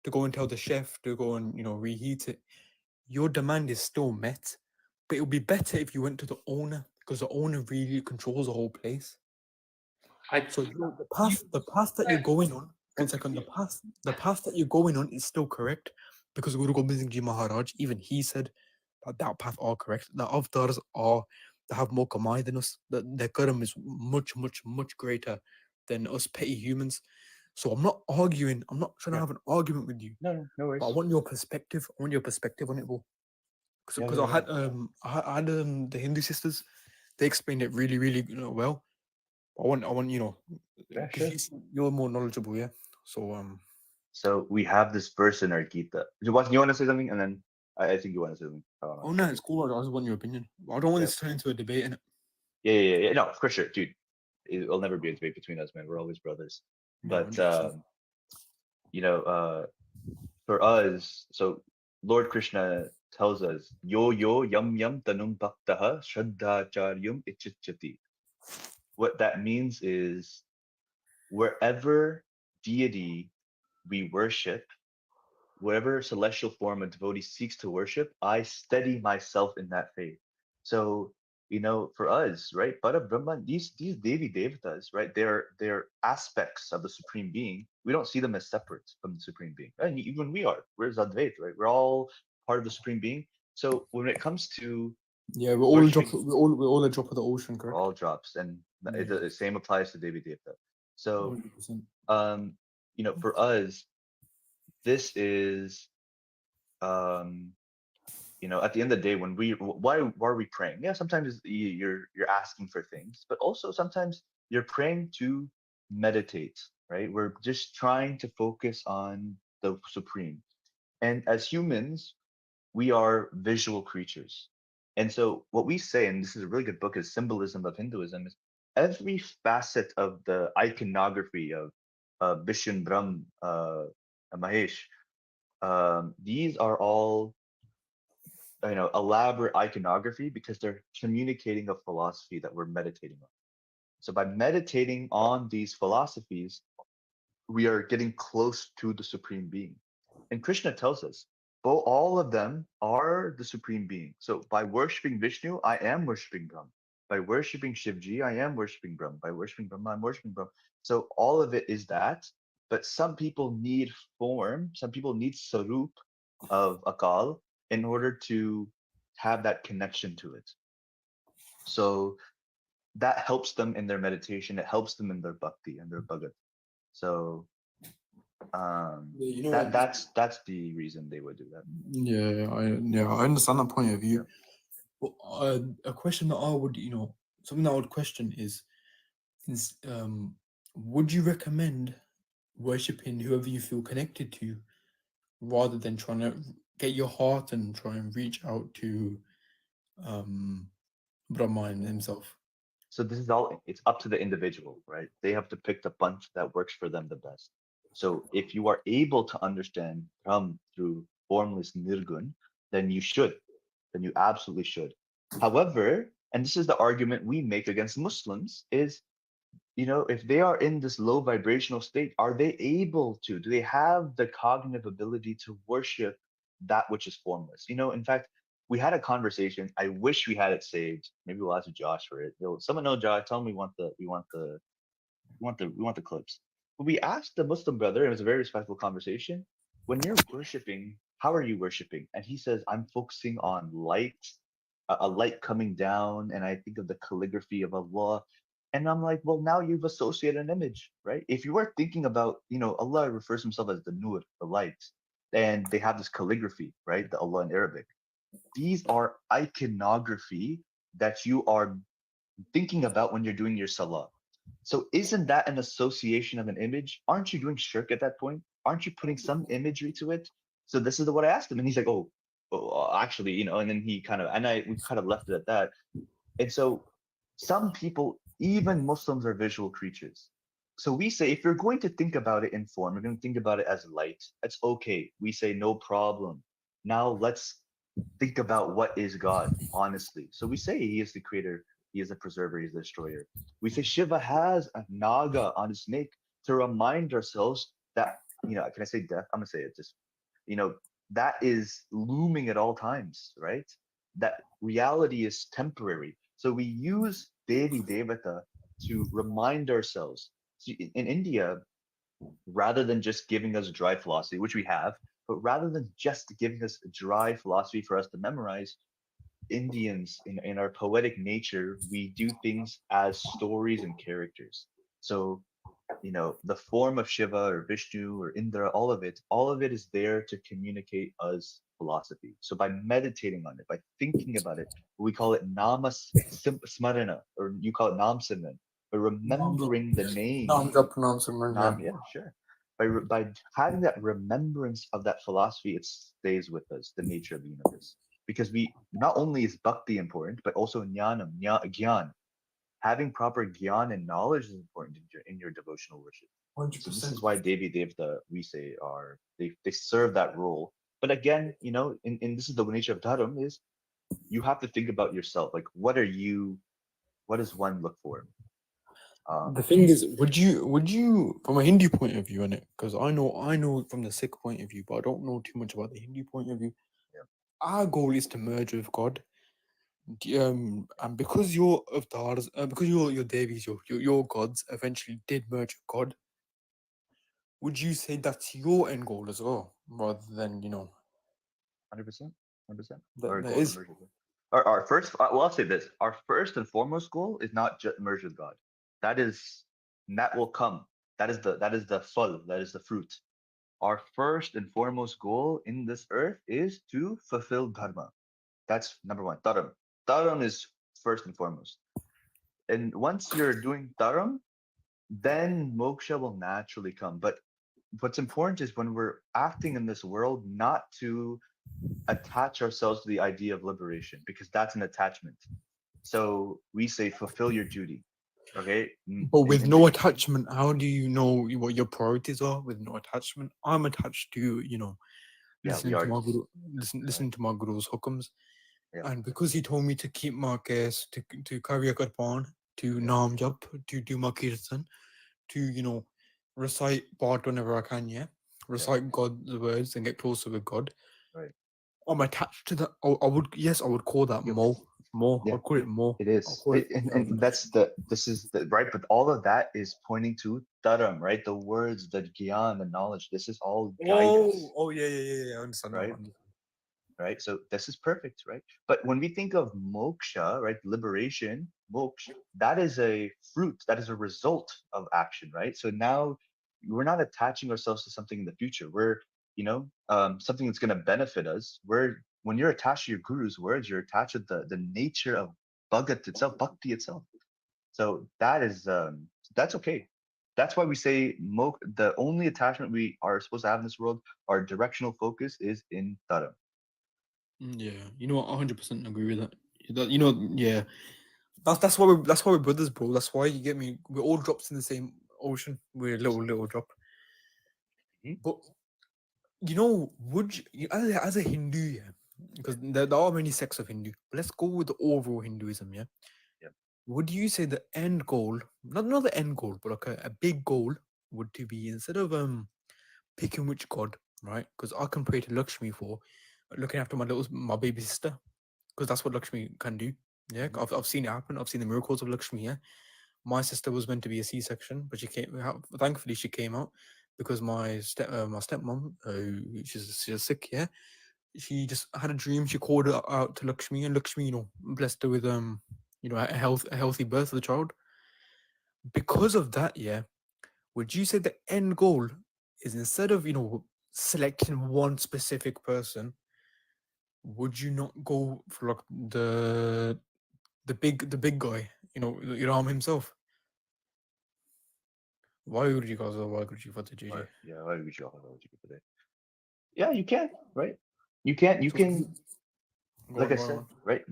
to go and tell the chef to go and reheat it. Your demand is still met. But it would be better if you went to the owner because the owner really controls the whole place. So the path that you're going on, one second, the path that you're going on is still correct because Guru Gobind Singh Ji Maharaj, even he said that path are correct. The avatars are, they have more kamai than us. Their karam is much, much, much greater than us petty humans. So I'm not arguing. I'm not trying to Yeah. have an argument with you. No worries. But I want your perspective. I want your perspective on it, bro. Because Yeah, I had the Hindu sisters. They explained it really, really well. I want Yeah, 'cause sure. you're more knowledgeable, yeah. So So we have this verse in our Gita. You want to say something, and then I think you want to say something. I don't know. oh no, it's cool. I just want your opinion. I don't want Yeah. this to turn into a debate. Innit? Yeah. No, for sure, dude. It'll never be a debate between us, man. We're always brothers. No, But 100%. you know, for us, so Lord Krishna tells us, yo yam tanum bhaktaha shraddhacharyum ichichati. What that means is wherever deity we worship, whatever celestial form a devotee seeks to worship, I steady myself in that faith. So, for us, right, Para Brahman, these Devi Devatas, right, they're aspects of the Supreme Being. We don't see them as separate from the Supreme Being. And even we're Zadvait, right? We're all part of the Supreme Being. So when it comes to Yeah, we're all a drop. worshiping, We're all a drop of the ocean, correct? all drops, and Yeah. the same applies to Devi Devata. So, 100%. for us, this is um at the end of the day, when why are we praying? Yeah, sometimes you're asking for things, but also sometimes you're praying to meditate, right? We're just trying to focus on the Supreme. And as humans, we are visual creatures. And so what we say, and this is a really good book, is Symbolism of Hinduism, is every facet of the iconography of Vishnu, Brahm, Mahesh. These are all elaborate iconography because they're communicating a philosophy that we're meditating on. So by meditating on these philosophies, we are getting close to the Supreme Being. And Krishna tells us, all of them are the Supreme Being. So by worshiping Vishnu, I am worshiping Brahm. By worshiping Shivji, I am worshiping Brahm. By worshiping Brahma, I'm worshiping Brahm. So all of it is that. But some people need form, some people need sarup of Akal in order to have that connection to it. So that helps them in their meditation. It helps them in their bhakti and their bhagat. So that's the reason they would do that. I understand that point of view. Yeah. But a question that I would, something that I would question is would you recommend worshipping whoever you feel connected to rather than trying to get your heart and try and reach out to Brahman himself? So this is all, it's up to the individual, right? They have to pick the bunch that works for them the best. So if you are able to understand Brahm through formless Nirgun, then you should. Then you absolutely should. However, and this is the argument we make against Muslims, is if they are in this low vibrational state, are they able to? Do they have the cognitive ability to worship that which is formless? In fact, we had a conversation. I wish we had it saved. Maybe we'll ask Josh for it. Someone know Josh. Tell him we want the clips. But we asked the Muslim brother. It was a very respectful conversation. When you're worshiping, how are you worshiping? And he says, I'm focusing on light, a light coming down, and I think of the calligraphy of Allah. And I'm like, well, now you've associated an image, right? If you are thinking about, Allah refers himself as the nur, the light, and they have this calligraphy, right? The Allah in Arabic. These are iconography that you are thinking about when you're doing your salah. So isn't that an association of an image? Aren't you doing shirk at that point? Aren't you putting some imagery to it? So this is what I asked him, and he's like, actually, and then we kind of left it at that. And so some people, even Muslims, are visual creatures. So we say if you're going to think about it in form, you're going to think about it as light. That's okay. We say no problem. Now let's think about what is God, honestly. So we say he is the creator, he is the preserver, he is the destroyer. We say Shiva has a naga on his snake to remind ourselves that, can I say death? I'm gonna say it just, that is looming at all times, right? that reality is temporary. So we use Devi Devata to remind ourselves. See, in India, rather than just giving us dry philosophy, which we have, but rather than just giving us dry philosophy for us to memorize, Indians in our poetic nature, we do things as stories and characters. So, the form of Shiva or Vishnu or Indra, all of it is there to communicate us philosophy. So by meditating on it, by thinking about it, we call it smarana, or you call it nam simran, by remembering the name. Nam jap, nam simran, yeah. Yeah, sure. By having that remembrance of that philosophy, it stays with us, the nature of the universe. Because we not only is bhakti important, but also jnanam, gyan. Having proper gyan and knowledge is important in your devotional worship. So this 100%. is why Devi Devta, we say, they serve that role. But again, in this is the nature of dharam, is you have to think about yourself. Like, what does one look for? The thing is, would you, from a Hindu point of view, in it, because I know from the Sikh point of view, but I don't know too much about the Hindu point of view. Yeah. Our goal is to merge with God. And because your avatars, because your devis, your gods eventually did merge with God, would you say that's your end goal as well, rather than 100%, 100%. Our that goal to is? merge with God. Our first, well, I'll say this: our first and foremost goal is not just merge with God. That will come. That is the full. That is the fruit. Our first and foremost goal in this earth is to fulfill dharma. That's number one. Dharam. Dharam is first and foremost. And once you're doing dharam, then moksha will naturally come. But what's important is when we're acting in this world, not to attach ourselves to the idea of liberation, because that's an attachment. So we say fulfill your duty. Okay. But with In no the attachment, how do you know what your priorities are? With no attachment, I'm attached to Yeah, we listening to are. my guru, Right. listening to my guru's hukams, Yeah. and because he told me to keep my case, to carry a Qurban, to Yeah. Naam Jap, to do my kirtan, to recite part whenever I can, Yeah. recite God's words and get closer with God. Right. I'm attached to that. I would call that Yep. more. Yeah. I'd call it more. It I'll is. call it. And this is the right, but all of that is pointing to dharam, right? The words, the gyan, the knowledge. This is all guidance, Yeah. I understand now. right? Right. So this is perfect, right? But when we think of moksha, right, liberation, moksha, that is a fruit, that is a result of action, right? So now we're not attaching ourselves to something in the future. We're, something that's going to benefit us. When you're attached to your guru's words, you're attached to the nature of bhagat itself, bhakti itself. So that's okay. That's why we say the only attachment we are supposed to have in this world, our directional focus is in dharam. Yeah, you know what? 100% agree with that. Yeah. That's why we're brothers, bro. That's why you get me. We're all drops in the same ocean. We're a little drop. Mhm. But would you as a Hindu, yeah, because there are many sects of Hindu. But let's go with the overall Hinduism, yeah. Yeah. Would you say the end goal, not the end goal, but like a big goal, would to be, instead of picking which god, right? Because I can pray to Lakshmi for looking after my baby sister, because that's what Lakshmi can do. Yeah, Mhm. I've seen it happen. I've seen the miracles of Lakshmi. Yeah, my sister was meant to be a C-section, but she came. Thankfully, she came out because my stepmom, she's sick. Yeah, she just had a dream. She called her out to Lakshmi, and Lakshmi, blessed her with a healthy birth of the child. Because of that, yeah, would you say the end goal is, instead of selecting one specific person, would you not go for like the big guy, Ram himself? Why would you guys? Why would you for the JJ? Yeah, why would you all know what you could today? Yeah, you can, right? You can, Go like on, I go said, on. right?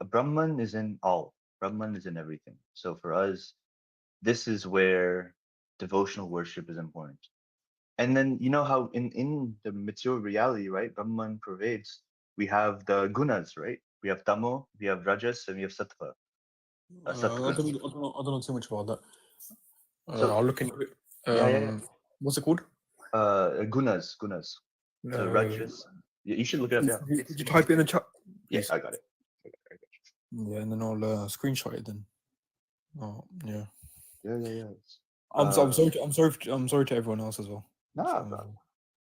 Brahman is in all. Brahman is in everything. So for us, this is where devotional worship is important. And then you know how in the material reality, right? Brahman pervades. We have the gunas, right? We have tamo, we have rajas, and we have sattva, I sattva. don't know too much about that. So I'll look into it. yeah. What's it called? Gunas. So Uh, rajas. You should look it up. Yeah, did you type it in the chat? Yeah, please. I got it. I got it. I got Yeah, and then I'll screenshot it then. Oh yeah. you. Yeah. I'm Uh, sorry. I'm sorry to everyone else as well. nah, So, bro.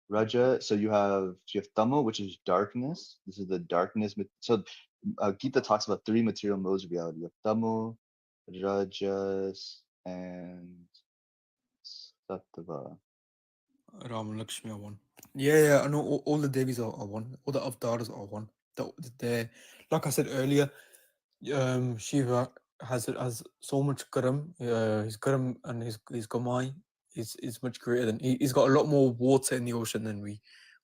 Raja. So you have Tamo, which is darkness. This is the darkness. So Gita talks about three material modes of reality: you have Tamo, Rajas, and Sattva. Ram and Lakshmi are one. Yeah, I know all the Devis are one. All the Avtaras are one. They're, like I said earlier, Shiva has so much karam. His karam and his kamai is much greater than he's got a lot more water in the ocean than we.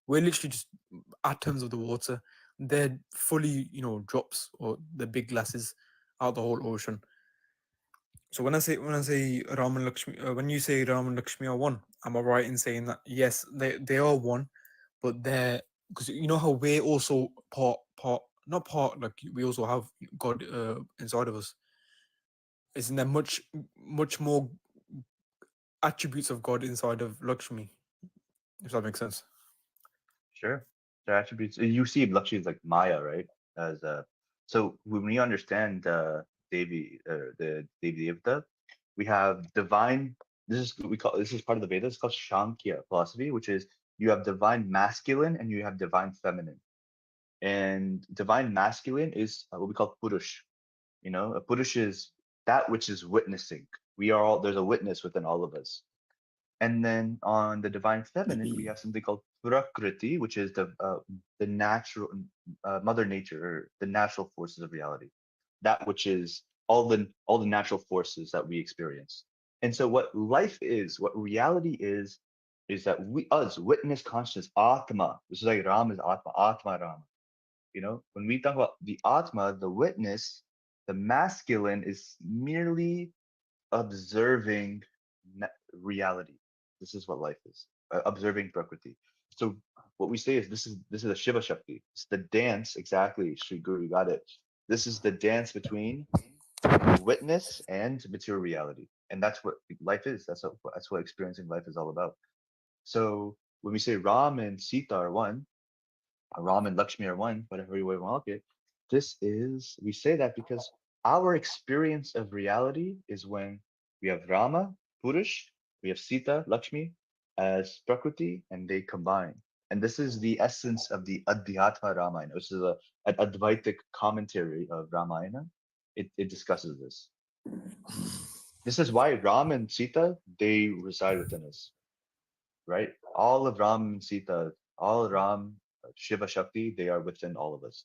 We're literally just atoms of the water. They're fully, drops or the big glasses out the whole ocean. So when I say Ram and Lakshmi, when you say Ram and Lakshmi are one, am I right in saying that? Yes, they are one, but they're, because you know how we're also part not part, like we also have God inside of us. Isn't there much more attributes of God inside of Lakshmi? If that makes sense. Sure. The attributes you see Lakshmi is like Maya, right? As so when we understand the Devi Devta, we have divine. This is part of the Vedas. It's called Shankhya philosophy, which is you have divine masculine and you have divine feminine. And divine masculine is what we call Purush. A Purush is that which is witnessing. We are all there's a witness within all of us. And then on the divine feminine, we have something called Prakriti, which is the natural mother nature, or the natural forces of reality. That which is all the natural forces that we experience. And so what life is, what reality is that us witness consciousness, Atma. This is like Ram is Atma, Atma Ram. When we talk about the Atma, the witness, the masculine is merely observing reality. This is what life is, observing Prakriti. So what we say is this is a Shiva Shakti. It's the dance, exactly, Sri Guru, you got it. This is the dance between the witness and material reality. And that's what life is. That's what experiencing life is all about. So when we say Ram and Sita are one, Ram and Lakshmi are one, whatever you want to look at. We say that because our experience of reality is when we have Rama, Purush, we have Sita, Lakshmi as Prakriti, and they combine. And this is the essence of the Adhyatma Ramayana, which is an Advaitic commentary of Ramayana. It discusses this. This is why Ram and Sita, they reside within us, right? All of Ram and Sita, all Ram, Shiva Shakti, they are within all of us.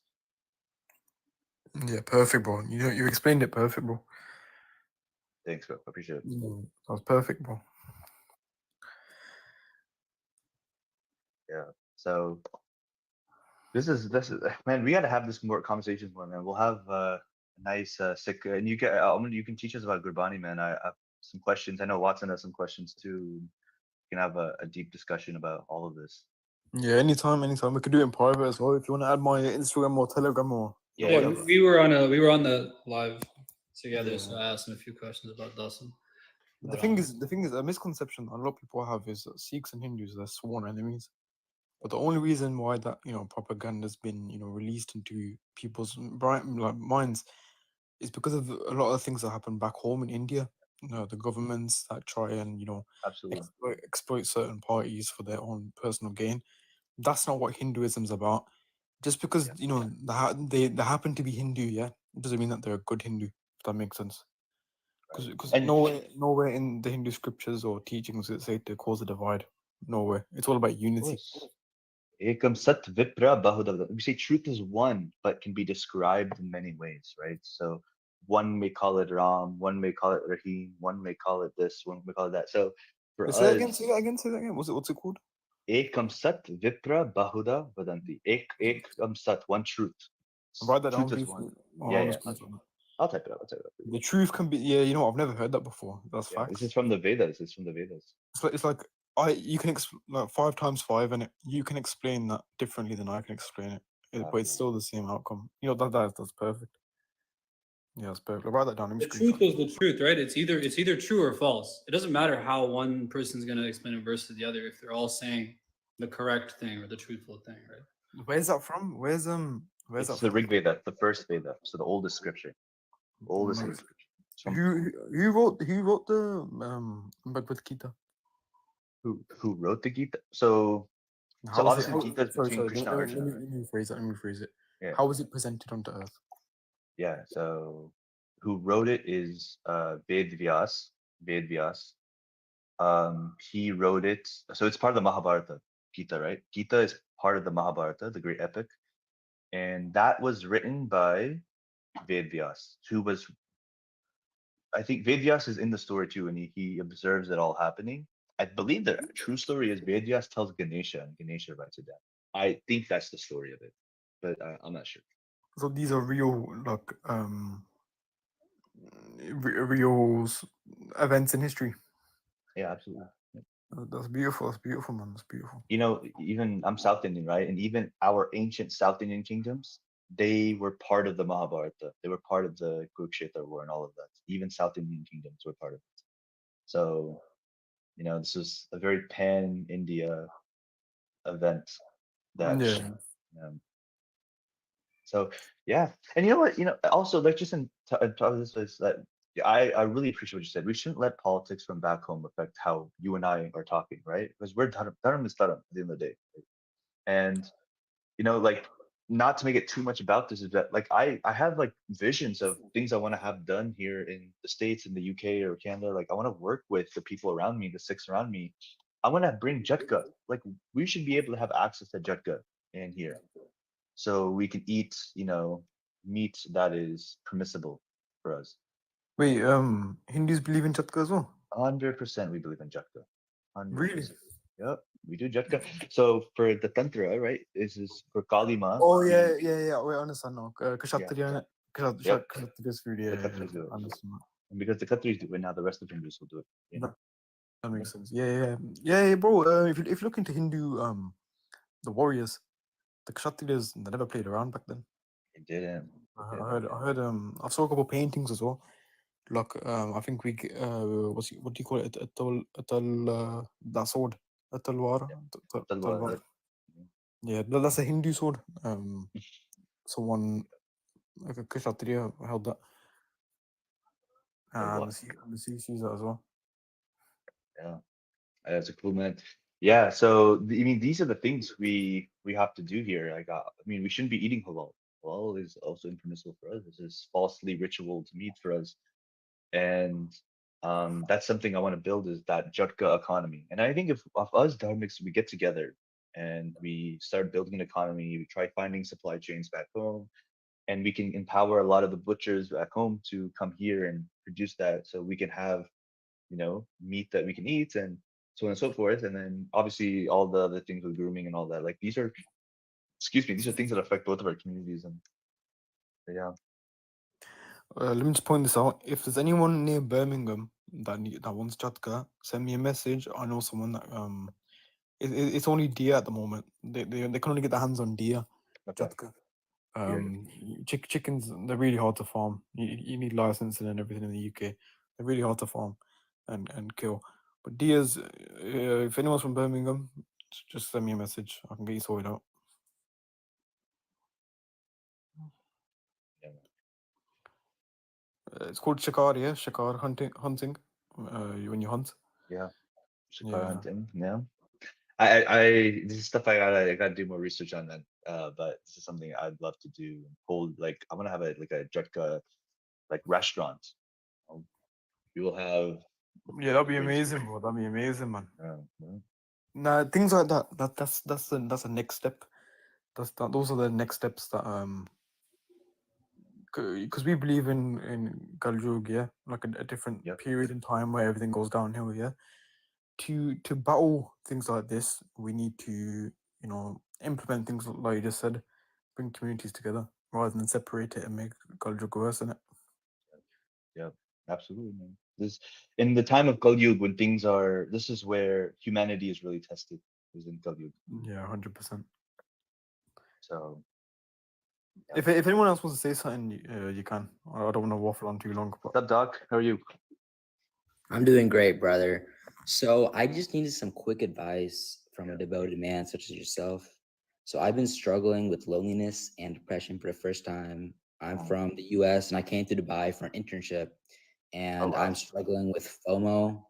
Yeah, perfect, bro. You explained it perfect, bro. Thanks, bro. Appreciate it. That was perfect, bro. Yeah. So this is man. We got to have this more conversations more, man. We'll have a nice sick, and you can teach us about Gurbani, man. I have some questions. I know Watson has some questions too. We can have a deep discussion about all of this. Yeah, anytime. We could do it in private as well. If you want to add my Instagram or Telegram or Yeah, Yeah. we were on the live together, Yeah. so I asked him a few questions about Dasan. But the thing is, a misconception a lot of people have is that Sikhs and Hindus are sworn enemies. But the only reason why that propaganda's been released into people's minds is because of a lot of things that happen back home in India. The governments that try and Absolutely. exploit certain parties for their own personal gain. That's not what Hinduism's about. Just because they happen to be Hindu, yeah, it doesn't mean that they're a good Hindu. If that makes sense. Right. Because And nowhere in the Hindu scriptures or teachings it say to cause a divide. Nowhere. It's all about of unity. course, Ekam Sat Vipra Bahudavda. We say truth is one, but can be described in many ways, right? So one may call it Ram, one may call it Rahim, one may call it this, one may call it that. So for Say that again. us, Say that again. Say that again. What's it called? Ekam Sat Vipra Bahuda Vadanti. Ekam Sat, one truth. Write that down, Truth is please. one. Oh, Yeah, I'll yeah. just screenshot that. I'll type it up. I'll type it up for you. The truth can be. Yeah, I've never heard that before. That's Yeah, this facts. is from the Vedas. It's from the Vedas. It's like you can like 5 times 5, and you can explain that differently than I can explain it. But it's still the same outcome. That's perfect. Yeah, that's perfect. I'll write that down. Let me The screenshot truth is the truth, right? It's either true or false. It doesn't matter how one person's going to explain a verse to the other if they're all saying the correct thing or the truthful thing, right? Where's that from? Where's Where's It's that the from? Rig Veda, the first Veda, so the oldest scripture. Oldest Nice. scripture. It's from- Who wrote the Bhagavad Gita? who wrote the Gita? So How is it? obviously Gita is Sorry, between sorry. Krishna and Arjuna. Let me rephrase it. Let me rephrase it. Yeah. How is it presented onto Earth? Yeah. So who wrote it is Ved Vyas. Ved Vyas. He wrote it. So it's part of the Mahabharata, Gita, right? Gita is part of the Mahabharata, the great epic, and that was written by Ved Vyas, who was, I think Ved Vyas is in the story too, and he observes it all happening. I believe the true story is Ved Vyas tells Ganesha, and Ganesha writes it down. I think that's the story of it, but I'm not sure. So these are real, like, real events in history. Yeah, absolutely. That's beautiful. That's beautiful, man. That's beautiful. You know, even I'm South Indian, right? And even our ancient South Indian kingdoms, they were part of the Mahabharata. They were part of the Kurukshetra war and all of that. Even South Indian kingdoms were part of it. So, you know, this is a very pan-India event that, Yeah. um, so yeah. And you know what? You know, also like just in talk of this is that yeah, I really appreciate what you said. We shouldn't let politics from back home affect how you and I are talking, right? Because we're dharam is dharam at the end of the day. And you know, like not to make it too much about this is that like I have like visions of things I want to have done here in the States, in the UK or Canada. Like I want to work with the people around me, the Sikhs around me. I want to bring Jutka. Like we should be able to have access to Jutka in here, so we can eat, you know, meat that is permissible for us. Wait, Hindus believe in Chatka as well? 100% we believe in Jutka. 100%. Really? Yep, we do Jutka. So for the Tantra, right? This is for Kalima. Oh yeah. Wait, I understand now. Kshatriya, Yeah. innit? Yep. Kshatriya's food. The Yeah, Khatris do it. I understand that. And because the Khatris do it now, the rest of Hindus will do it. You know? That makes sense. Yeah, bro. If you look into Hindu, the warriors, the Kshatriyas, they never played around back then. It didn't. I heard. I saw a couple paintings as well. Like, I think what do you call it? That sword, a talwar. Talwar, yep. Yeah, that's a Hindu sword. Someone like a Kshatriya held that, and the Sikhs use that as well. Yeah, that's a cool man. Yeah, so I mean, these are the things we have to do here. Like, I mean, we shouldn't be eating halal. Halal is also impermissible for us. This is falsely ritual to meat for us, and that's something I want to build is that Jutka economy. And I think if us dharmics we get together and we start building an economy, we try finding supply chains back home, and we can empower a lot of the butchers back home to come here and produce that, so we can have, you know, meat that we can eat and so on and so forth. And then obviously all the other things with grooming and all that. Like these are, excuse me, these are things that affect both of our communities. And yeah, Let me just point this out. If there's anyone near Birmingham that wants Chatka, send me a message. I know someone that it's only deer at the moment. They can only get their hands on deer. okay. Chatka. Yeah. Chickens, they're really hard to farm. You need licensing and everything in the UK. They're really hard to farm and kill. But deers, if anyone's from Birmingham, just send me a message. I can get you sorted out. Yeah. It's called shikar, yeah, shikar hunting. When you hunt. Yeah. Yeah. Hunting. Yeah. I this is stuff I gotta do more research on that. But this is something I'd love to do. Hold like I want to have a like a Jutka like restaurant. Um, We will have Yeah, that'd be great amazing, food. bro. That'd be amazing, man. Yeah. Nah, things like that. That's the next step. Those are the next steps that because we believe in Kaljug, yeah, like a different Yep. period in time where everything goes downhill, yeah. To battle things like this, we need to, you know, implement things like you just said, bring communities together rather than separate it and make Kaljug worse, innit? Yeah, absolutely, man. This in the time of Kal Yuga when things are, this is where humanity is really tested, is in Kal Yuga. Yeah, 100%. So If anyone else wants to say something, you can. I don't want to waffle on too long. what's up, Doc? How are you? I'm doing great, brother. So I just needed some quick advice from a Yeah. devoted man such as yourself. So I've been struggling with loneliness and depression for the first time. I'm from the US and I came to Dubai for an internship, Oh and I'm wow. struggling with FOMO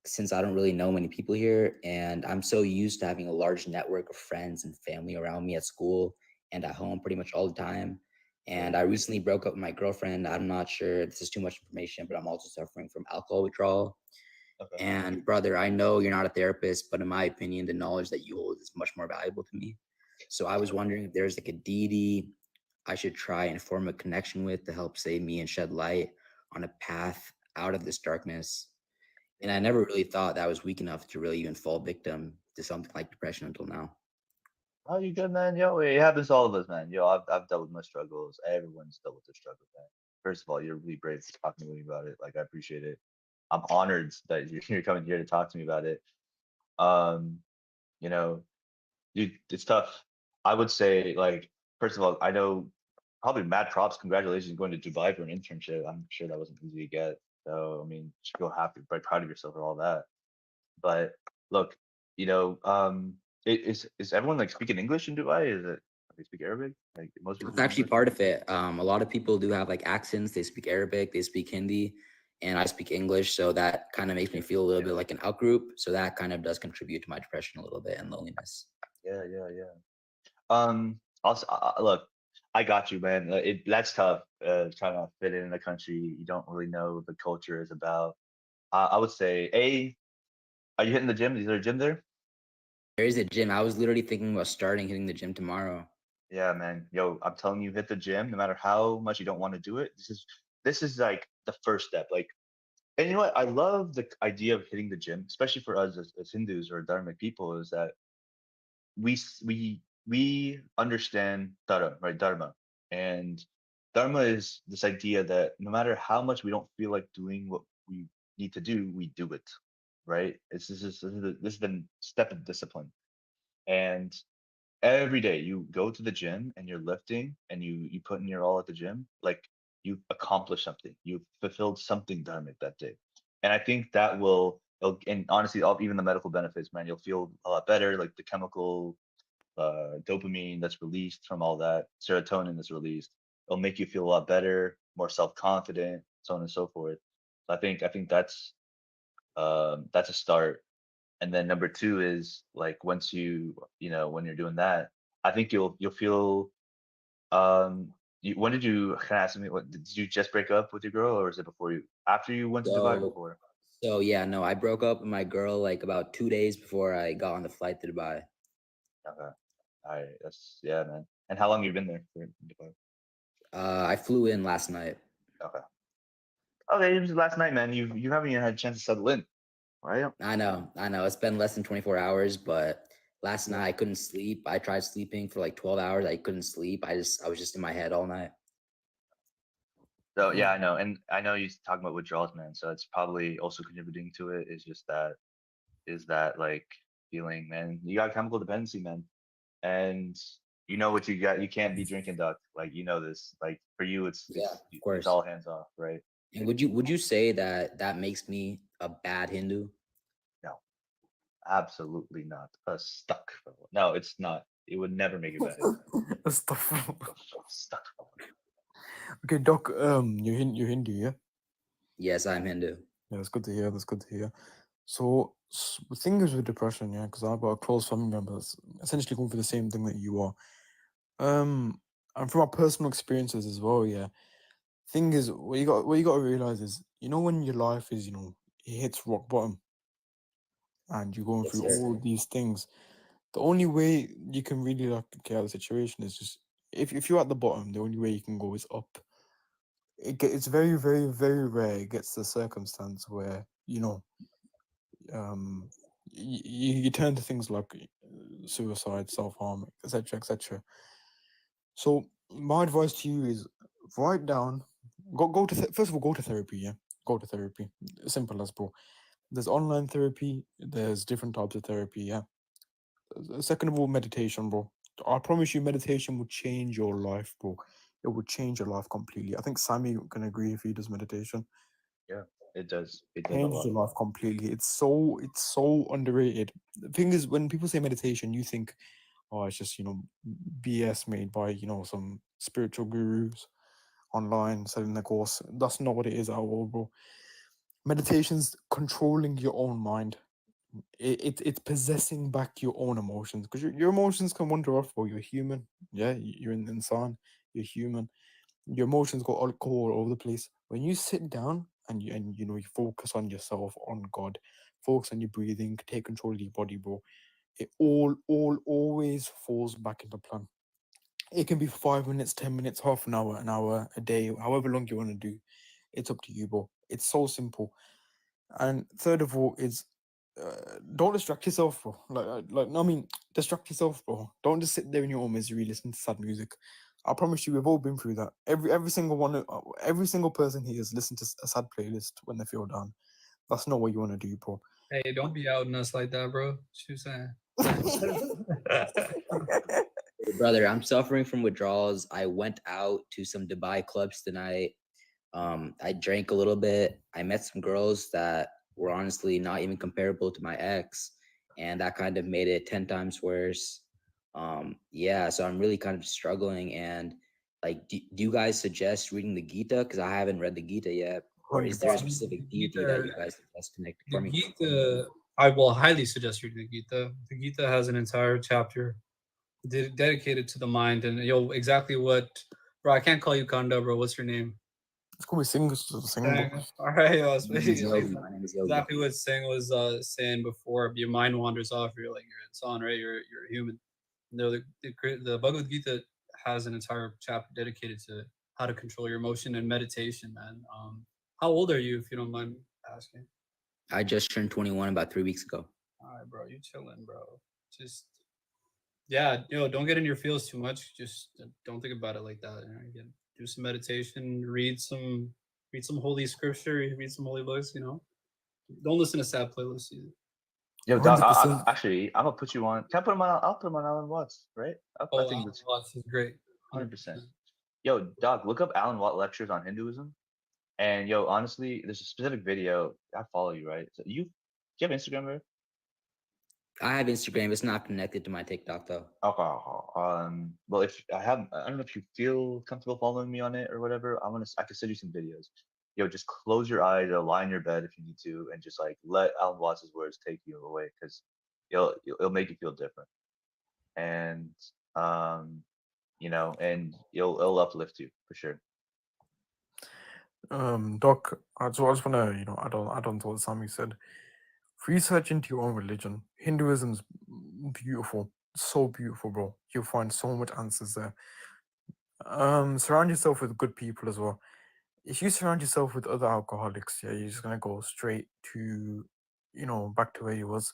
since I don't really know many people here. And I'm so used to having a large network of friends and family around me at school and at home pretty much all the time. Right. And I recently broke up with my girlfriend. I'm not sure this is too much information, but I'm also suffering from alcohol withdrawal. Okay. And brother, I know you're not a therapist, but in my opinion, the knowledge that you hold is much more valuable to me. So I was wondering if there's like a deity I should try and form a connection with to help save me and shed light on a path out of this darkness. And I Yeah. never really thought that I was weak enough to really even fall victim to something like depression until now. Oh, you good, man? Yo, it happens to all of us, man. Yo, I've dealt with my struggles. Everyone's dealt with their struggles, man. First of all, you're really brave for talking to me about it. Like, I appreciate it. I'm honored that you're coming here to talk to me about it. Um, you know, dude, it's tough. I would say, like, first of all, I know probably mad props, congratulations going to Dubai for an internship. I'm sure that wasn't easy to get. So, I mean, you should feel happy, very proud of yourself for all that. But look, you know, is everyone like speaking English in Dubai? Is it they speak Arabic? Like most people That's speak actually English? part of it. A lot of people do have like accents. They speak Arabic, they speak Hindi, and I speak English. So that kind of makes me feel a little bit like an out group. So that kind of does contribute to my depression a little bit and loneliness. Yeah, yeah, yeah. Also, look, I got you, man. That's tough. Trying to fit in a country you don't really know what the culture is about. I would say, are you hitting the gym? Is there a gym there? There is a gym. I was literally thinking about starting hitting the gym tomorrow. Yeah, man. Yo, I'm telling you, hit the gym. No matter how much you don't want to do it, this is like the first step. Like, and you know what? I love the idea of hitting the gym, especially for us as Hindus or Dharmic people, is that we understand dharma, right? Dharma, and dharma is this idea that no matter how much we don't feel like doing what we need to do, we do it, right? This is the step of discipline, and every day you go to the gym and you're lifting and you put in your all at the gym, like you accomplished something, you fulfilled something dharmic that day, and I think that and honestly, even the medical benefits, man, you'll feel a lot better, like the chemical dopamine that's released from all that, serotonin that's released. It'll make you feel a lot better, more self-confident, so on and so forth. So I think that's a start. And then number two is like once when you're doing that, I think you'll feel when did you kind of ask me what did you just break up with your girl or is it before you after you went to Dubai So, before? so yeah, no, I broke up with my girl like about 2 days before I got on the flight to Dubai. Okay. All right, that's yeah, man. And how long you been there for in Dubai? I flew in last night. Okay. Okay, it was last night, man. You haven't even had a chance to settle in, right? I know. It's been less than 24 hours, but last Yeah. night I couldn't sleep. I tried sleeping for like 12 hours. I couldn't sleep. I was just in my head all night. So yeah, I know, and I know you're talking about withdrawals, man. So it's probably also contributing to it. Is that like feeling, man? You got chemical dependency, man, and you know what you got. You can't be drinking, duck. Like you know this. Like for you, it's Yeah, it's of it's course. all hands off, right? And would you say that that makes me a bad Hindu? No, absolutely not. A stuck fellow. No, it's not. It would never make you bad, man. Stuff. Stuck fellow. Okay, Doc. You're Hindu, yeah? Yes, I'm Hindu. Yeah, that's good to hear. That's good to hear. So the thing is with depression, yeah, because I've got a close family member that's essentially going through the same thing that you are. And from our personal experiences as well, yeah. Thing is, what you got to realize is, when your life is, it hits rock bottom, and you're going Yes, through sir. all these things. The only way you can really like get out of the situation is just if you're at the bottom, the only way you can go is up. It's very, very, very rare it gets to the circumstance where um you turn to things like suicide, self-harm, etc., etc. So my advice to you is write down, go to first of all, go to therapy. Yeah, go to therapy. Simple as, bro. There's online therapy. There's different types of therapy. Yeah. Second of all, meditation, bro. I promise you, meditation will change your life, bro. It will change your life completely. I think Sammy can agree if he does meditation. Yeah, it does. It does a Changes lot. your life completely. It's so underrated. The thing is, when people say meditation, you think, oh, it's just BS made by some spiritual gurus online selling the course. That's not what it is at all, bro. Meditation's controlling your own mind. It's possessing back your own emotions, because your emotions can wander off, bro. You're human. Yeah, you're an insan. You're human. Your emotions go all over the place. When you sit down and you focus on yourself, on God, focus on your breathing, take control of your body, bro, it all always falls back into plan. It can be 5 minutes, 10 minutes, half an hour, a day, however long you want to do. It's up to you, bro. It's so simple. And third of all is, don't distract yourself, bro. No, I mean, distract yourself, bro. Don't just sit there in your own misery, listen to sad music. I promise you, we've all been through that. Every single one, every single person here has listened to a sad playlist when they feel down. That's not what you want to do, bro. Hey, don't be outing us like that, bro. What you saying? Hey, brother, I'm suffering from withdrawals. I went out to some Dubai clubs tonight. I drank a little bit. I met some girls that were honestly not even comparable to my ex, and that kind of made it 10 times worse. Yeah, so I'm really kind of struggling. And like, do you guys suggest reading the Gita? Because I haven't read the Gita yet. Or is there a 100%. specific The deity that Gita, you guys suggest connecting the for me? Gita, I will highly suggest reading the Gita. The Gita has an entire chapter dedicated to the mind, and exactly what, bro. I can't call you Kanda, bro. What's your name? It's called me sing, bro. Dang. All right, yo, My name is Yogi. My name is Yogi. exactly what Singh was saying before. Your mind wanders off. You're like you're insan, right? You're a human. No, the Bhagavad Gita has an entire chapter dedicated to how to control your emotion and meditation, man. How old are you, if you don't mind asking? I just turned 21 about 3 weeks ago. All right, bro. You chilling, bro. Just yeah, don't get in your feels too much. Just don't think about it like that. Again, do some meditation, read some holy scripture, read some holy books. Don't listen to sad playlists either. Yo, Doc, 100%. actually, I'm gonna put you on. Can I put him on? I'll put him on Alan Watts, right? I Oh, think Alan that's Watts is great. 100%. Yo, Doc, look up Alan Watt lectures on Hinduism. And yo, honestly, there's a specific video. I follow you, right? So do you have Instagram, bro? I have Instagram. It's not connected to my TikTok though. Okay. Well, if I have, I don't know if you feel comfortable following me on it or whatever. I can send you some videos. Yo, just close your eyes or lie in your bed if you need to, and just like let Alan Watts' words take you away, because it'll make you feel different, and and it'll uplift you for sure. Doc, I just wanna, add on to what Sammy said. Research into your own religion. Hinduism's beautiful, so beautiful, bro. You'll find so much answers there. Surround yourself with good people as well. If you surround yourself with other alcoholics, yeah, you're just gonna go straight to, back to where you was.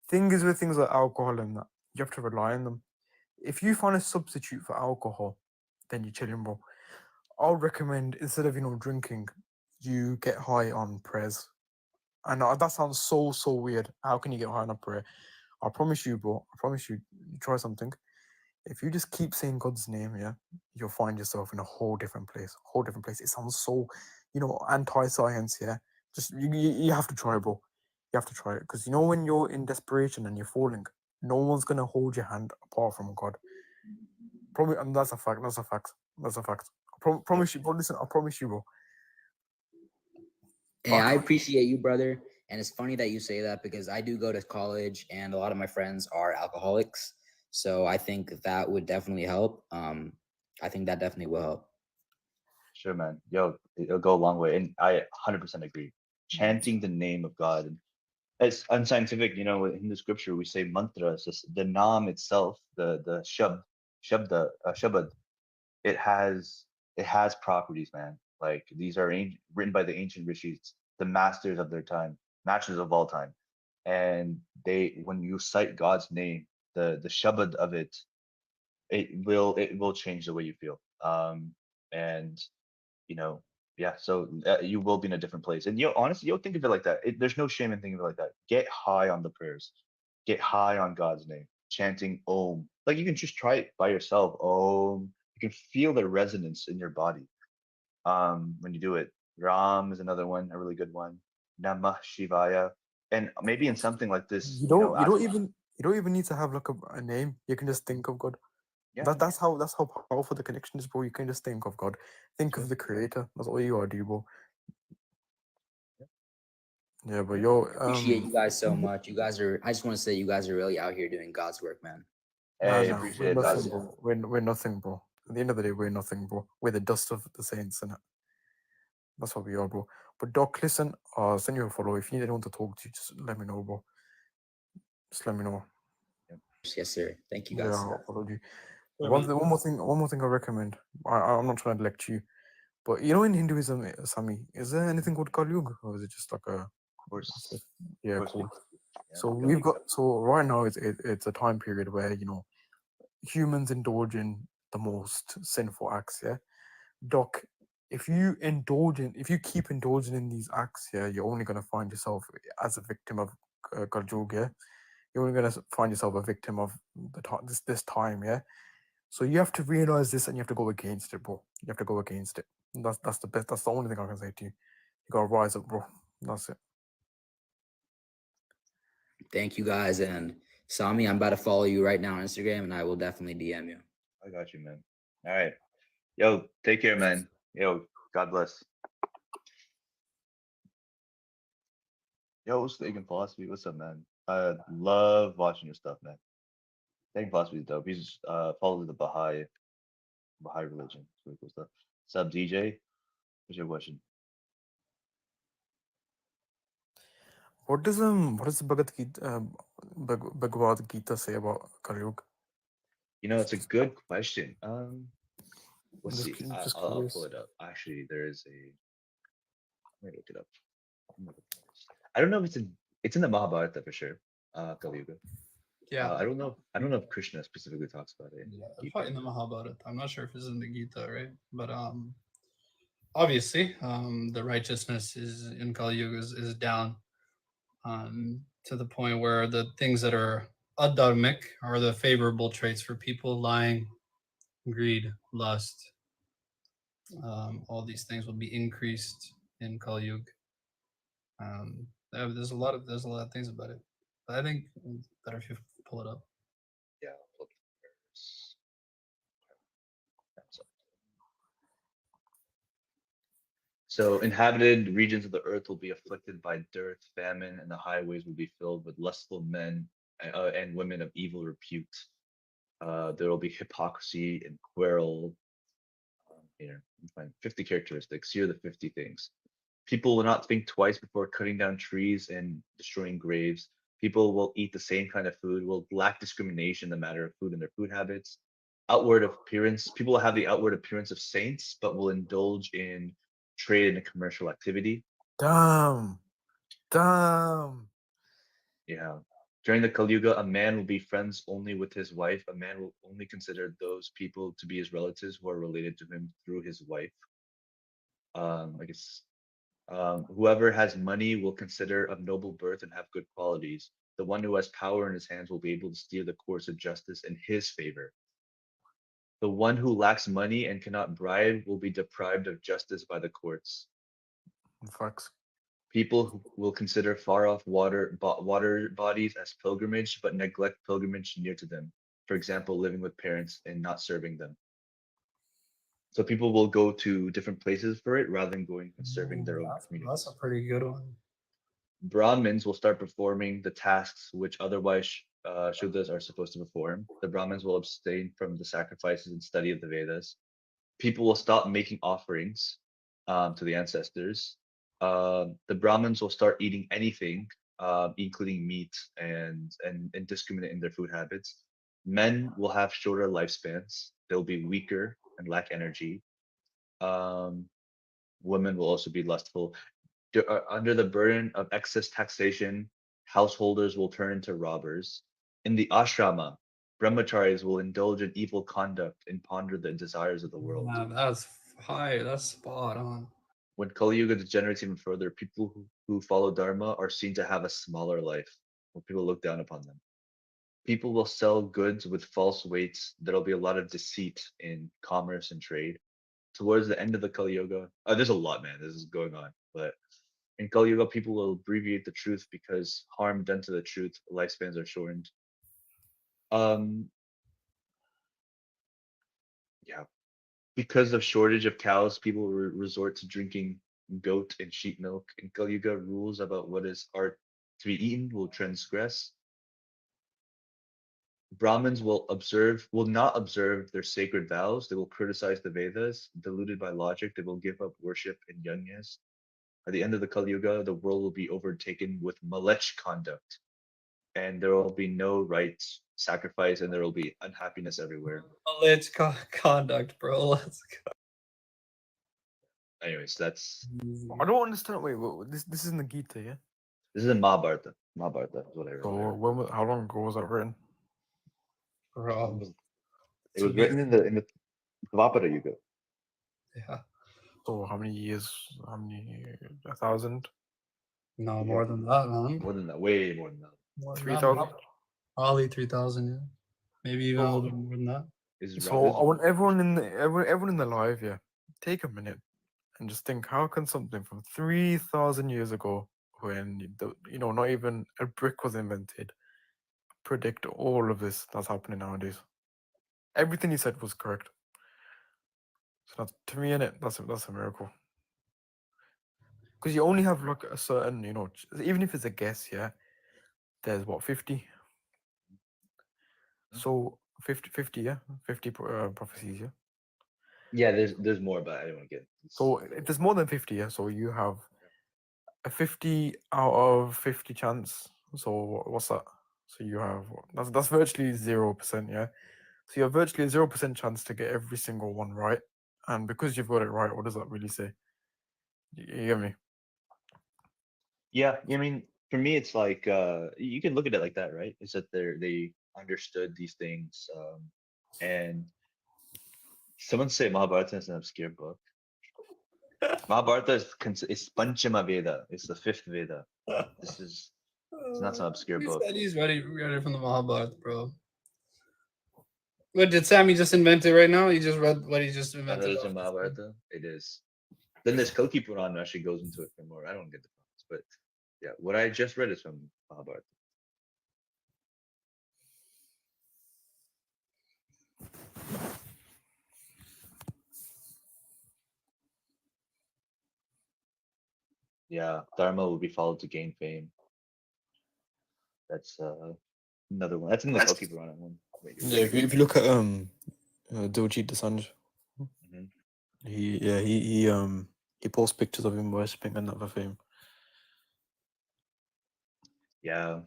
Thing is with things like alcohol and that, you have to rely on them. If you find a substitute for alcohol, then you're chilling, bro. I'll recommend, instead of drinking, you get high on prayers. I know that sounds so weird. How can you get high on a prayer? I promise you, bro. I promise you. You try something. If you just keep saying God's name, yeah, you'll find yourself in a whole different place. Whole different place. It sounds so, anti-science. Yeah, just you have to try, bro. You have to try it, because when you're in desperation and you're falling, no one's gonna hold your hand apart from God. Probably, and that's a fact. That's a fact. That's a fact. Promise you, bro. Listen, I promise you, bro. Hey, I appreciate you, brother. And it's funny that you say that because I do go to college and a lot of my friends are alcoholics. So I think that would definitely help. I think that definitely will help. Sure, man. Yo, it'll go a long way, and I 100% agree. Chanting the name of God, and it's unscientific. In the scripture we say mantra. So the nam itself, the shabad, it has properties, man. Like these are written by the ancient rishis, the masters of their time, masters of all time, and when you cite God's name, the shabad of it, it will change the way you feel. And you know, yeah. So you will be in a different place, and honestly, you'll think of it like that. There's no shame in thinking of it like that. Get high on the prayers, get high on God's name, chanting Om. Like you can just try it by yourself. Om. You can feel the resonance in your body. When you do it. Ram is another one, a really good one. Namah Shivaya, and maybe in something like this, You don't. You ask. don't even. You don't even need to have like a name. You can just think of God. Yeah, That's how powerful the connection is, bro. You can just think of God. Think of the Creator. That's all you gotta do, bro. Yeah, but Yeah. yo, Appreciate you guys so much. You guys are. I just want to say you guys are really out here doing God's work, man. nah, Hey, nah, we're appreciate it, nothing, Daz. bro. We're nothing, bro. At the end of the day, we're nothing, bro. We're the dust of the saints, and that's what we are, bro. But Doc, listen, send you a follow. If you need anyone to talk to, just let me know, bro. Just let me know. Yes, sir. Thank you Yeah, guys. I'll follow you. Sure, One man. thing, one more thing I recommend. I'm not trying to lecture you, but you know, in Hinduism, Sami, is there anything called Kali Yuga, or is it just like a? Of course, Yeah, of course. cool. Yeah, So go. we've got right now it's a time period where humans indulge in the most sinful acts. Yeah, Doc, if you keep indulging in these acts, yeah, you're only gonna find yourself as a victim of Kali Yuga. Yeah? You're only gonna find yourself a victim of this time. Yeah. So you have to realize this and you have to go against it, bro. You have to go against it. That's the best. That's the only thing I can say to you. You gotta rise up, bro. That's it. Thank you guys. And Sami, I'm about to follow you right now on Instagram, and I will definitely DM you. I got you, man. All right. Yo, take care, man. Yo, God bless. Yo, Steak Philosophy. What's up, man? I love watching your stuff, man. Steak Philosophy is dope. He's follows the Baha'i religion. It's really cool stuff. What's up, DJ? What's your question? What does Bhagavad Gita, Bhagavad Gita say about Kali Yuga? You know, it's a good question. Let's see. Just I'll pull curious. it up. Actually, there is a. Let me look it up. I'm gonna look at this. I don't know if it's in the Mahabharata for sure. Kali Yuga. Yeah. I don't know. I don't know if Krishna specifically talks about it in Yeah, it's Gita. probably in the Mahabharata. I'm not sure if it's in the Gita, right? But obviously, the righteousness is in Kali Yuga is down to the point where the things that are adharmic are the favorable traits for people: lying, greed, lust. All these things will be increased in Kali Yuga. There's a lot of things about it. But I think it's better if you pull it up. Yeah. I'll look first. That's up. So inhabited regions of the earth will be afflicted by dearth, famine, and the highways will be filled with lustful men and women of evil repute. There will be hypocrisy and quarrel. Here, you find 50 characteristics. Here are the 50 things. People will not think twice before cutting down trees and destroying graves. People will eat the same kind of food, will lack discrimination in the matter of food and their food habits. Outward appearance, people will have the outward appearance of saints, but will indulge in trade and commercial activity. Damn. Damn. Yeah. During the Kali Yuga, a man will be friends only with his wife. A man will only consider those people to be his relatives who are related to him through his wife. I guess whoever has money will consider of noble birth and have good qualities. The one who has power in his hands will be able to steer the course of justice in his favor. The one who lacks money and cannot bribe will be deprived of justice by the courts. Facts. People who will consider far off water bodies as pilgrimage, but neglect pilgrimage near to them. For example, living with parents and not serving them. So people will go to different places for it rather than going and serving their own That's a communities. pretty good one. Brahmins will start performing the tasks which otherwise Shudras are supposed to perform. The Brahmins will abstain from the sacrifices and study of the Vedas. People will stop making offerings to the ancestors. The Brahmins will start eating anything, including meat and indiscriminate in their food habits. Men will have shorter lifespans. They'll be weaker and lack energy. Um, Women will also be lustful. Under the burden of excess taxation, householders will turn into robbers. In the ashrama, brahmacharis will indulge in evil conduct and ponder the desires of the world. Yeah, that's high. That's spot on. When Kali Yuga degenerates even further, people who follow Dharma are seen to have a smaller life, when people look down upon them. People will sell goods with false weights. There'll be a lot of deceit in commerce and trade. Towards the end of the Kali Yuga, there's a lot, man. This is going on, but in Kali Yuga, people will abbreviate the truth because harm done to the truth, lifespans are shortened. Um, yeah, because of shortage of cows, people resort to drinking goat and sheep milk. In Kali Yuga, rules about what is art to be eaten will transgress. Brahmins will not observe their sacred vows. They will criticize the Vedas. Deluded by logic, they will give up worship in yajnas. At the end of the Kali Yuga, the world will be overtaken with malech conduct, and there will be no rites, sacrifice, and there will be unhappiness everywhere. Alleged conduct, bro. Let's go. Anyways, that's I don't understand. Wait, this is in the Gita, yeah. this is in Mahabharata. Mahabharata is what I read. So how long ago was that written? Bro. It was written in the Dvapara Yuga. Yeah. So how many years? How many? 1,000? No, Yeah. more than that, man. More than that, way more than that. More than 3,000? that. Probably 3,000, yeah. Maybe even a little bit more than that. Is So I want everyone in the live, yeah, take a minute and just think: how can something from 3,000 years ago, when not even a brick was invented, predict all of this that's happening nowadays? Everything he said was correct. So that's, to me, innit, that's a miracle. Because you only have like a certain, even if it's a guess, yeah. There's what 50. So 50, yeah, 50 prophecies, yeah. Yeah, there's more, but I don't want to get. So if there's more than 50, yeah, so you have a 50 out of 50 chance. So what's that? So you have that's virtually 0%, yeah. So you have virtually a 0% chance to get every single one right. And because you've got it right, what does that really say? You get me? Yeah, I mean, for me, it's like you can look at it like that, right? Is that they understood these things, and someone say Mahabharata is an obscure book. Mahabharata is Panchama Veda. It's the fifth Veda. It's not some obscure He book. said he's ready from the Mahabharata, bro. What did Sammy just invent it right now? He just read what he just That invented. is in Mahabharata. It is. Then this Kalki Puran actually goes into it for more. I don't get the points, but yeah, what I just read is from Mahabharata. Yeah, Dharma will be followed to gain fame. That's another one. That's in the Kalki Purana one. Wait, Yeah, if you look at Diljit Dosanjh, Mhm. he posts pictures of him worshipping another fame. Yeah,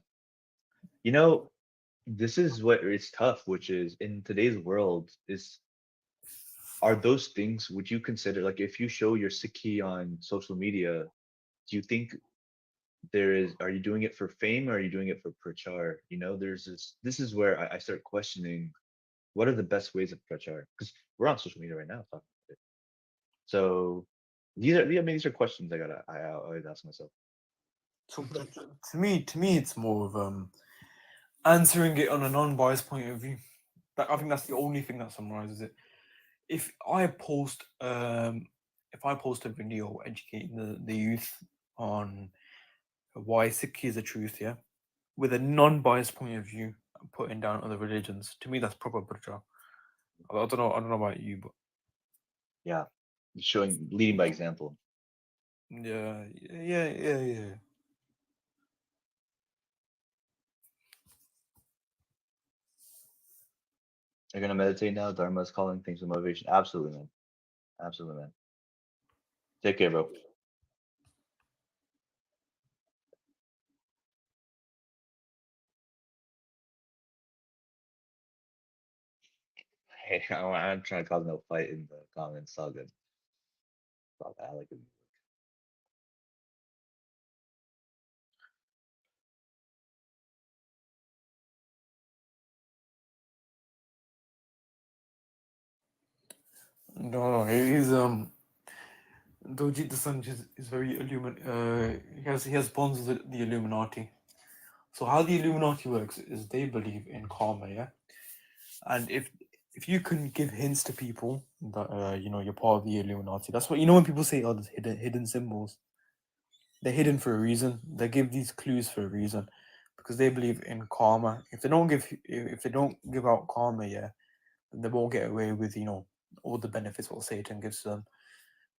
this is what it's tough, which is in today's world are those things, would you consider, like, if you show your Sikhi on social media, do you think are you doing it for fame or are you doing it for prachar? There's this is where I start questioning what are the best ways of prachar, because we're on social media right now talking about it. So these are questions I always ask myself. So to me, it's more of answering it on a non-biased point of view. I think that's the only thing that summarizes it. If I post a video educating the youth on why Sikh is the truth, yeah, with a non-biased point of view, putting down other religions, to me that's proper prachar. I don't know about you, but Yeah, leading by example. yeah. You're gonna meditate now. Dharma is calling things with motivation. Absolutely, man. Absolutely, man. Take care, bro. Hey, I'm trying to cause no fight in the comments. It's all good. It's all good. I like it. No, he's Diljit Dosanjh is very he has bonds with the Illuminati. So how the Illuminati works is they believe in karma, yeah. And if you can give hints to people that you're part of the Illuminati, that's what when people say, oh, there's hidden symbols. They're hidden for a reason. They give these clues for a reason, because they believe in karma. If they don't give out karma, yeah, then they won't get away with all the benefits what Satan gives to them.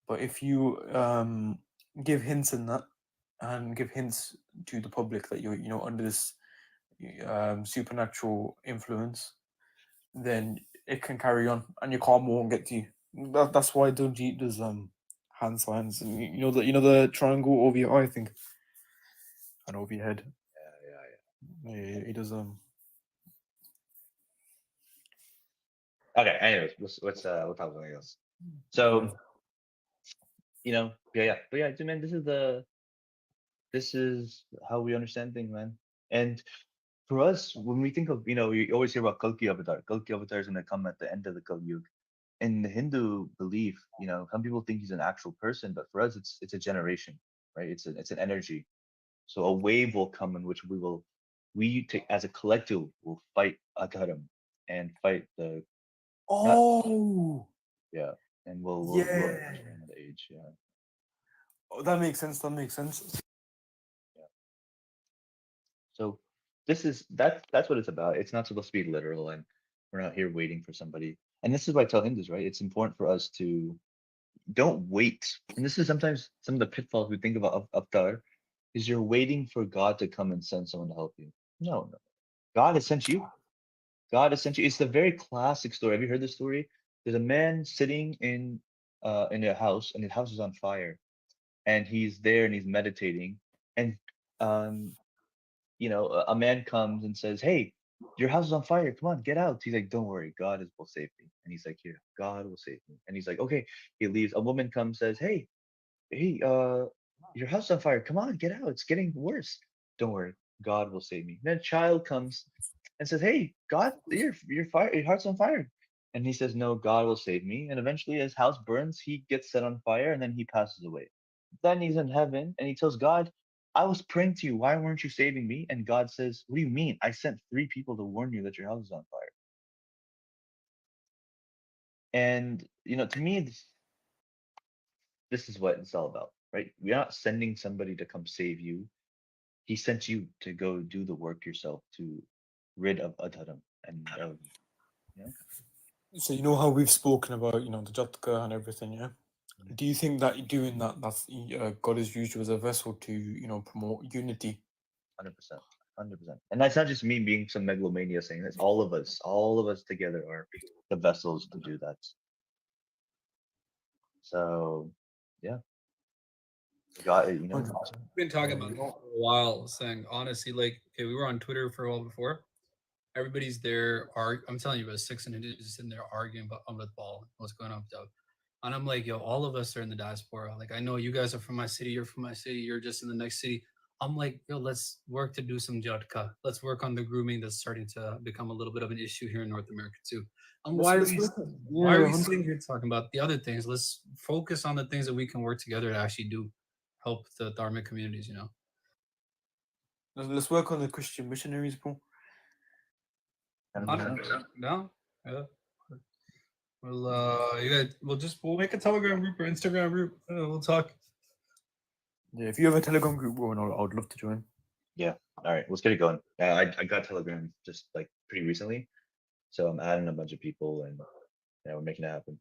But if you give hints in that and give hints to the public that you're under this supernatural influence, then it can carry on and your karma won't get to you. That's why Dungeon does hand signs and the triangle over your eye thing and over your head. Yeah, he does Okay. Anyways, we'll talk about something else. So but yeah, man, this is how we understand things, man. And for us, when we think of, we always hear about Kalki Avatar. Kalki Avatar is going to come at the end of the Kali Yuga. In the Hindu belief, some people think he's an actual person, but for us, it's a generation, right? It's an energy. So a wave will come in which as a collective, will fight Adharam and fight the not Oh, yeah, and we'll yeah. understand the age, yeah. Oh, that makes sense. That makes sense. So that's what it's about. It's not supposed to be literal, and we're not here waiting for somebody. And this is why I tell Hindus, right? It's important for us to don't wait. And this is sometimes some of the pitfalls we think about avatar is you're waiting for God to come and send someone to help you. No, no. God has sent you. God has sent you. It's the very classic story. Have you heard this story? There's a man sitting in a house, and his house is on fire, and he's there and he's meditating, and um a man comes and says, "Hey, your house is on fire. Come on, get out." He's like, "Don't worry, will save me." And he's like, "Here, God will save me." And he's like, "Okay." He leaves. A woman comes, says, "Hey, your house is on fire. Come on, get out. It's getting worse." "Don't worry, God will save me." Then a child comes and says, "Hey, God, your heart's on fire." And he says, "No, God will save me." And eventually his house burns, he gets set on fire, and then he passes away. Then he's in heaven and he tells God, "I was praying to you. Why weren't you saving me?" And God says, "What do you mean? I sent 3 people to warn you that your house is on fire." And to me, this is what it's all about, right? We're not sending somebody to come save you. He sent you to go do the work yourself to rid of Adharam and of you know. So how we've spoken about the Jatka and everything, yeah. Mhm. Do you think that doing that's God has used you as a vessel to promote unity? 100%, 100%. And that's not just me being some megalomania saying that's all of us together are the vessels to do that. So yeah, God, Been talking about this for a while, saying honestly, like, okay, we were on Twitter for a while before. Everybody's there. I'm telling you, about 6 individuals just sitting there arguing about Amrit Ball, what's going on with Dove. And I'm like, yo, all of us are in the diaspora. Like, I know you guys are from my city. You're from my city. You're just in the next city. I'm like, yo, let's work to do some jhatka. Let's work on the grooming that's starting to become a little bit of an issue here in North America too. And why are we sitting here talking about the other things? Let's focus on the things that we can work together to actually do help the dharmic communities. Let's work on the Christian missionaries, bro. 100%. No, yeah. We'll make a Telegram group or Instagram group. We'll talk. Yeah, if you have a Telegram group, bro, and I would love to join. Yeah. All right, let's get it going. I got Telegram just like pretty recently, so I'm adding a bunch of people and we're making it happen.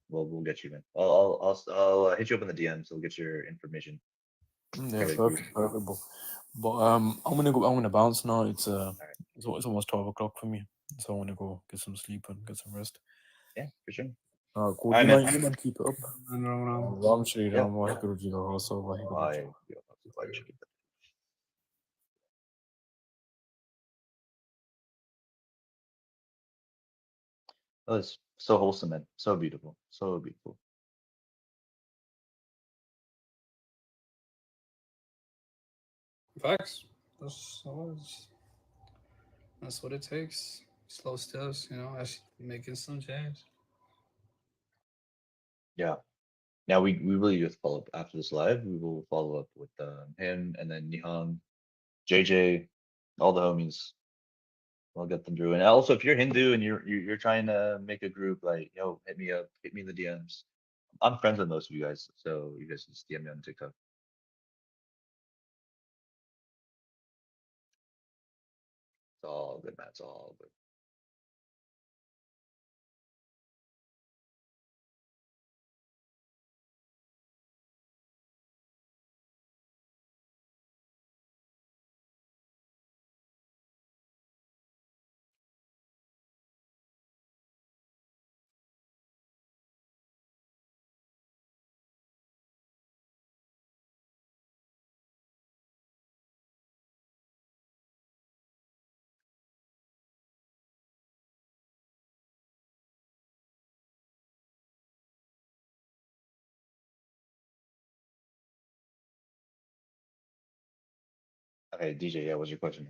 We'll get you, man. I'll hit you up in the DMs. We'll get your information. Yeah, Great. perfect, bro. But I'm gonna go. I'm gonna bounce now. It's right. it's almost 12 o'clock for me, so I want to go get some sleep and get some rest. Yeah, for sure. Cool. All right, man. You man, keep it up. No. Ram Shri Yeah. Ram, Vaheguru Ji Ka Khalsa, Vaheguru Ji Bye. Oh, it's so wholesome, man. So beautiful. So beautiful. Facts. That's what it takes. Slow steps, actually making some change. Yeah. Now we really just follow up after this live. We will follow up with him and then Nihang, JJ, all the homies. We'll get them through. And also, if you're Hindu and you're trying to make a group, like hit me up, hit me in the DMs. I'm friends with most of you guys, so you guys just DM me on TikTok. all good, man. It's all good. Okay, DJ, yeah, what's your question?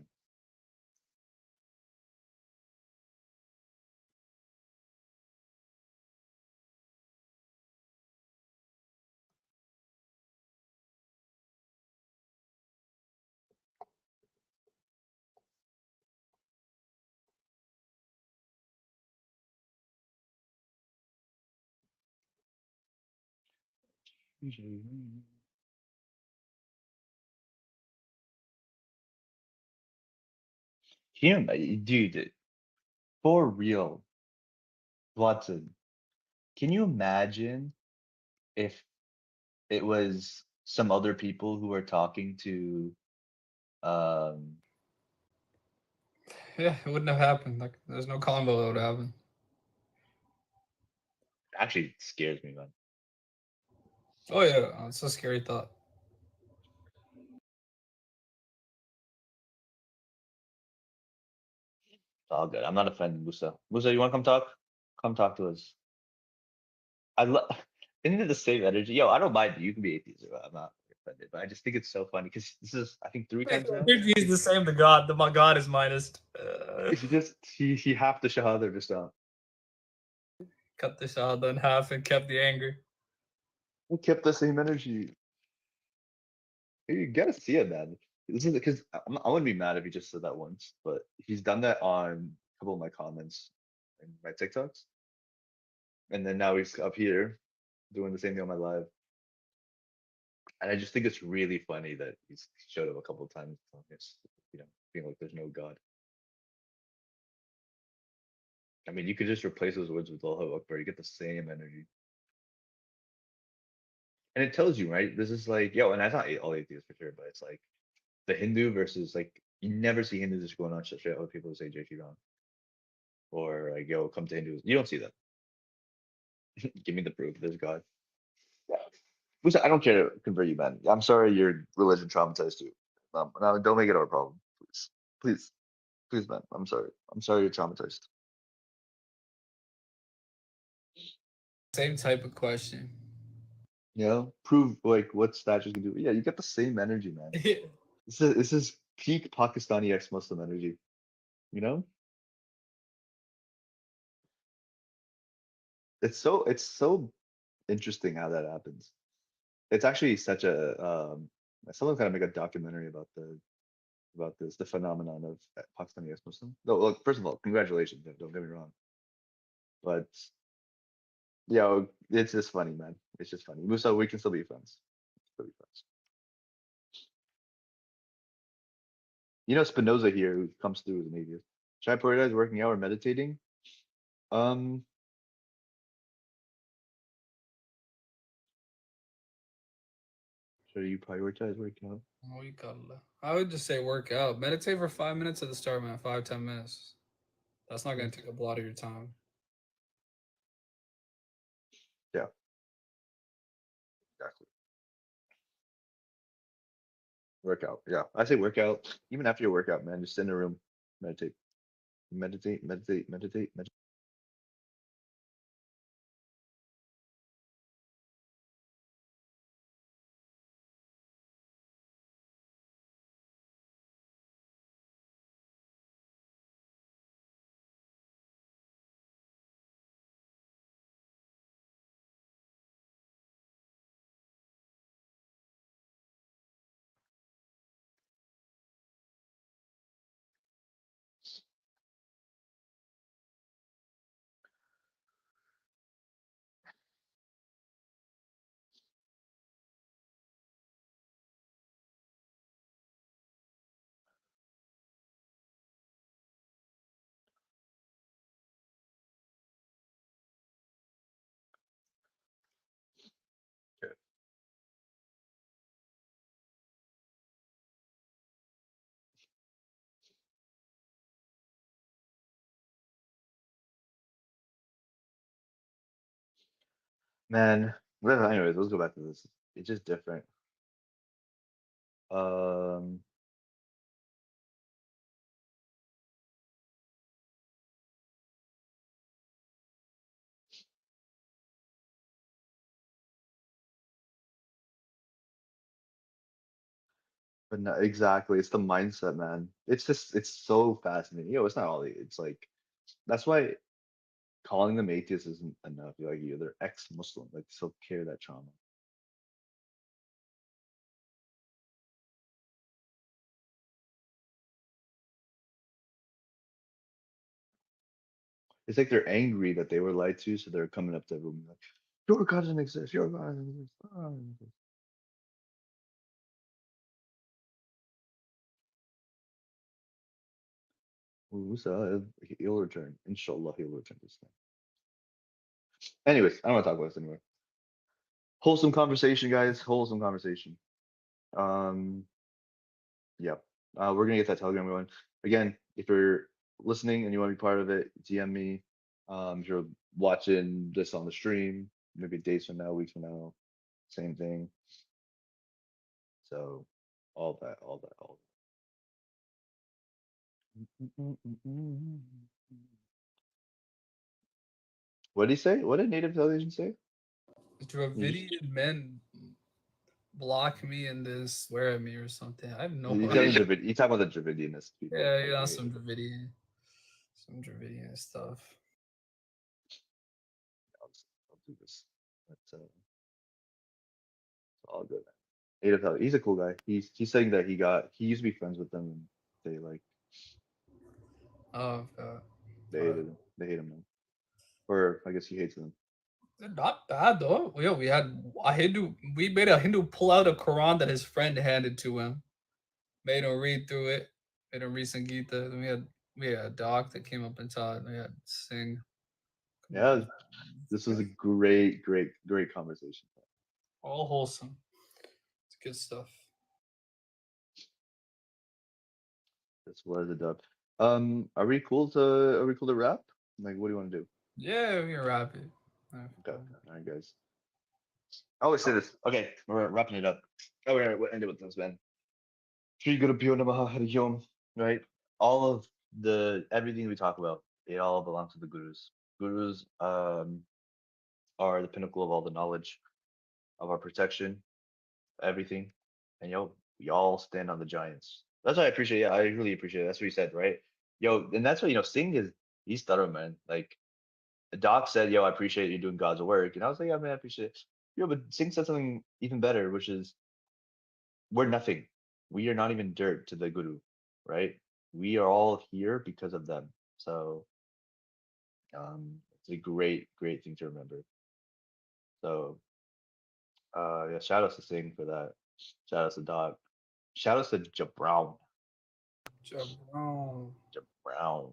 Him, dude, for real, Watson. Can you imagine if it was some other people who were talking to um Yeah, it wouldn't have happened. Like, there's no combo that would happen. actually it scares me, man. Oh yeah, it's a scary thought. It's all good. I'm not offended, Musa. Musa, you wanna come talk? Come talk to us. I love isn't it the same energy? Yo, I don't mind you can be atheist. I'm not offended, but I just think it's so funny because this is I think 3 times now. He's the same. My God is minus. He have to shahada just now. Cut the shahada in half and kept the anger. We kept the same energy. You gotta see it, man. This is because I wouldn't be mad if he just said that once, but he's done that on a couple of my comments and my TikToks, and then now he's up here doing the same thing on my live. And I just think it's really funny that he's showed up a couple of times, it's, being like there's no God. I mean, you could just replace those words with Allahu Akbar, you get the same energy. And it tells you, right? This is like, yo, and that's not all atheists for sure, but it's like the Hindu versus like you never see Hindus just going on straight out with people who say JT wrong. Or like, yo, come to Hindus. You don't see that. Give me the proof. There's God. Yeah. Listen, I don't care to convert you, man. I'm sorry your religion traumatized you. No, don't make it our problem, please. Please, please, man. I'm sorry. I'm sorry you're traumatized. Same type of question. You know, prove like what statues can do. Yeah, you get the same energy, man. This is peak Pakistani ex-Muslim energy. You know, it's so interesting how that happens. It's actually such a someone's gotta make a documentary about this, the phenomenon of Pakistani ex-Muslim. No, look, first of all, congratulations. Don't get me wrong, but it's just funny, man. It's just funny. Musa, we can still be friends. Still be friends. Spinoza here, who comes through as an atheist. Should I prioritize working out or meditating? Um, should you prioritize working out? I would just say work out. Meditate for 5 minutes at the start, man. 5-10 minutes. That's not gonna take up a lot of your time. Yeah, exactly. Workout. Yeah, I say workout. Even after your workout, man, just sit in a room, meditate, meditate, meditate, meditate, meditate. Man, well, anyways, let's go back to this. It's just different. Um, but no, exactly, it's the mindset, man. It's so fascinating. It's not all. It's like that's why calling them atheists isn't enough. Like, they're ex-Muslim, like still carry that trauma. It's like they're angry that they were lied to, so they're coming up to everyone like, "Your God doesn't exist. Your God doesn't exist." Oh, Musa, he'll return. Inshallah, he'll return this time. Anyways, I don't want to talk about this anymore. Wholesome conversation, guys. Wholesome conversation. Um, yeah. We're gonna get that Telegram going. Again, if you're listening and you want to be part of it, DM me. If you're watching this on the stream, maybe days from now, weeks from now, same thing. So, all that, all that, all that. What did he say? What did native television say? Dravidian men block me and then swear at me or something. I have no You idea. talk about the Dravidianist people. Yeah, like, yeah, they- some Dravidian stuff. I'll do this. But, it's all good. Native Tele- he's a cool guy. He's saying that he used to be friends with them and they like Oh, they hated him. They hate him now. Or I guess he hates them. they're not bad though. We had a Hindu. We made a Hindu pull out a Quran that his friend handed to him. Made him read through it. Made him read some Gita. Then we had a doc that came up and taught. We had to sing. Yeah, this was a great, great, great conversation. All wholesome. It's good stuff. This was a dub. Are we cool to wrap? Like, what do you want to do? Yeah, we can wrap it. Okay, all right, guys. I always say this. Okay, we're wrapping it up. Oh, we'll end it with this, man. Sri Guru Pyo Namaha Hari Om, right? All of everything we talk about, it all belongs to the gurus. Gurus are the pinnacle of all the knowledge, of our protection, everything. And we all stand on the giants. That's what I appreciate. Yeah, I really appreciate it. That's what you said, right? And that's what Singh he's thorough, man. Like the doc said, I appreciate you doing God's work. And I was like, yeah, man, I appreciate it. But Singh said something even better, which is we're nothing. We are not even dirt to the guru, right? We are all here because of them. So it's a great, great thing to remember. So yeah, shout outs to Singh for that. Shout outs to Doc. Shout outs to Jabrown. Jabron. Jabrown.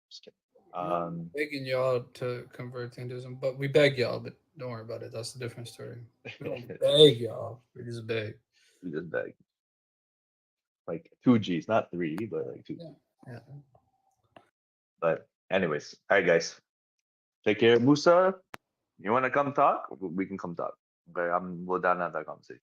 Just kidding. Begging y'all to convert to Hinduism, but we beg y'all, but don't worry about it. That's a different story. We don't beg y'all. We just beg. we just beg. Like 2 Gs, not 3, but like 2. Yeah. Yeah. But anyways, all right, guys. Take care. Musa, you want to come talk? We can come talk. Okay, we're down to have that conversation.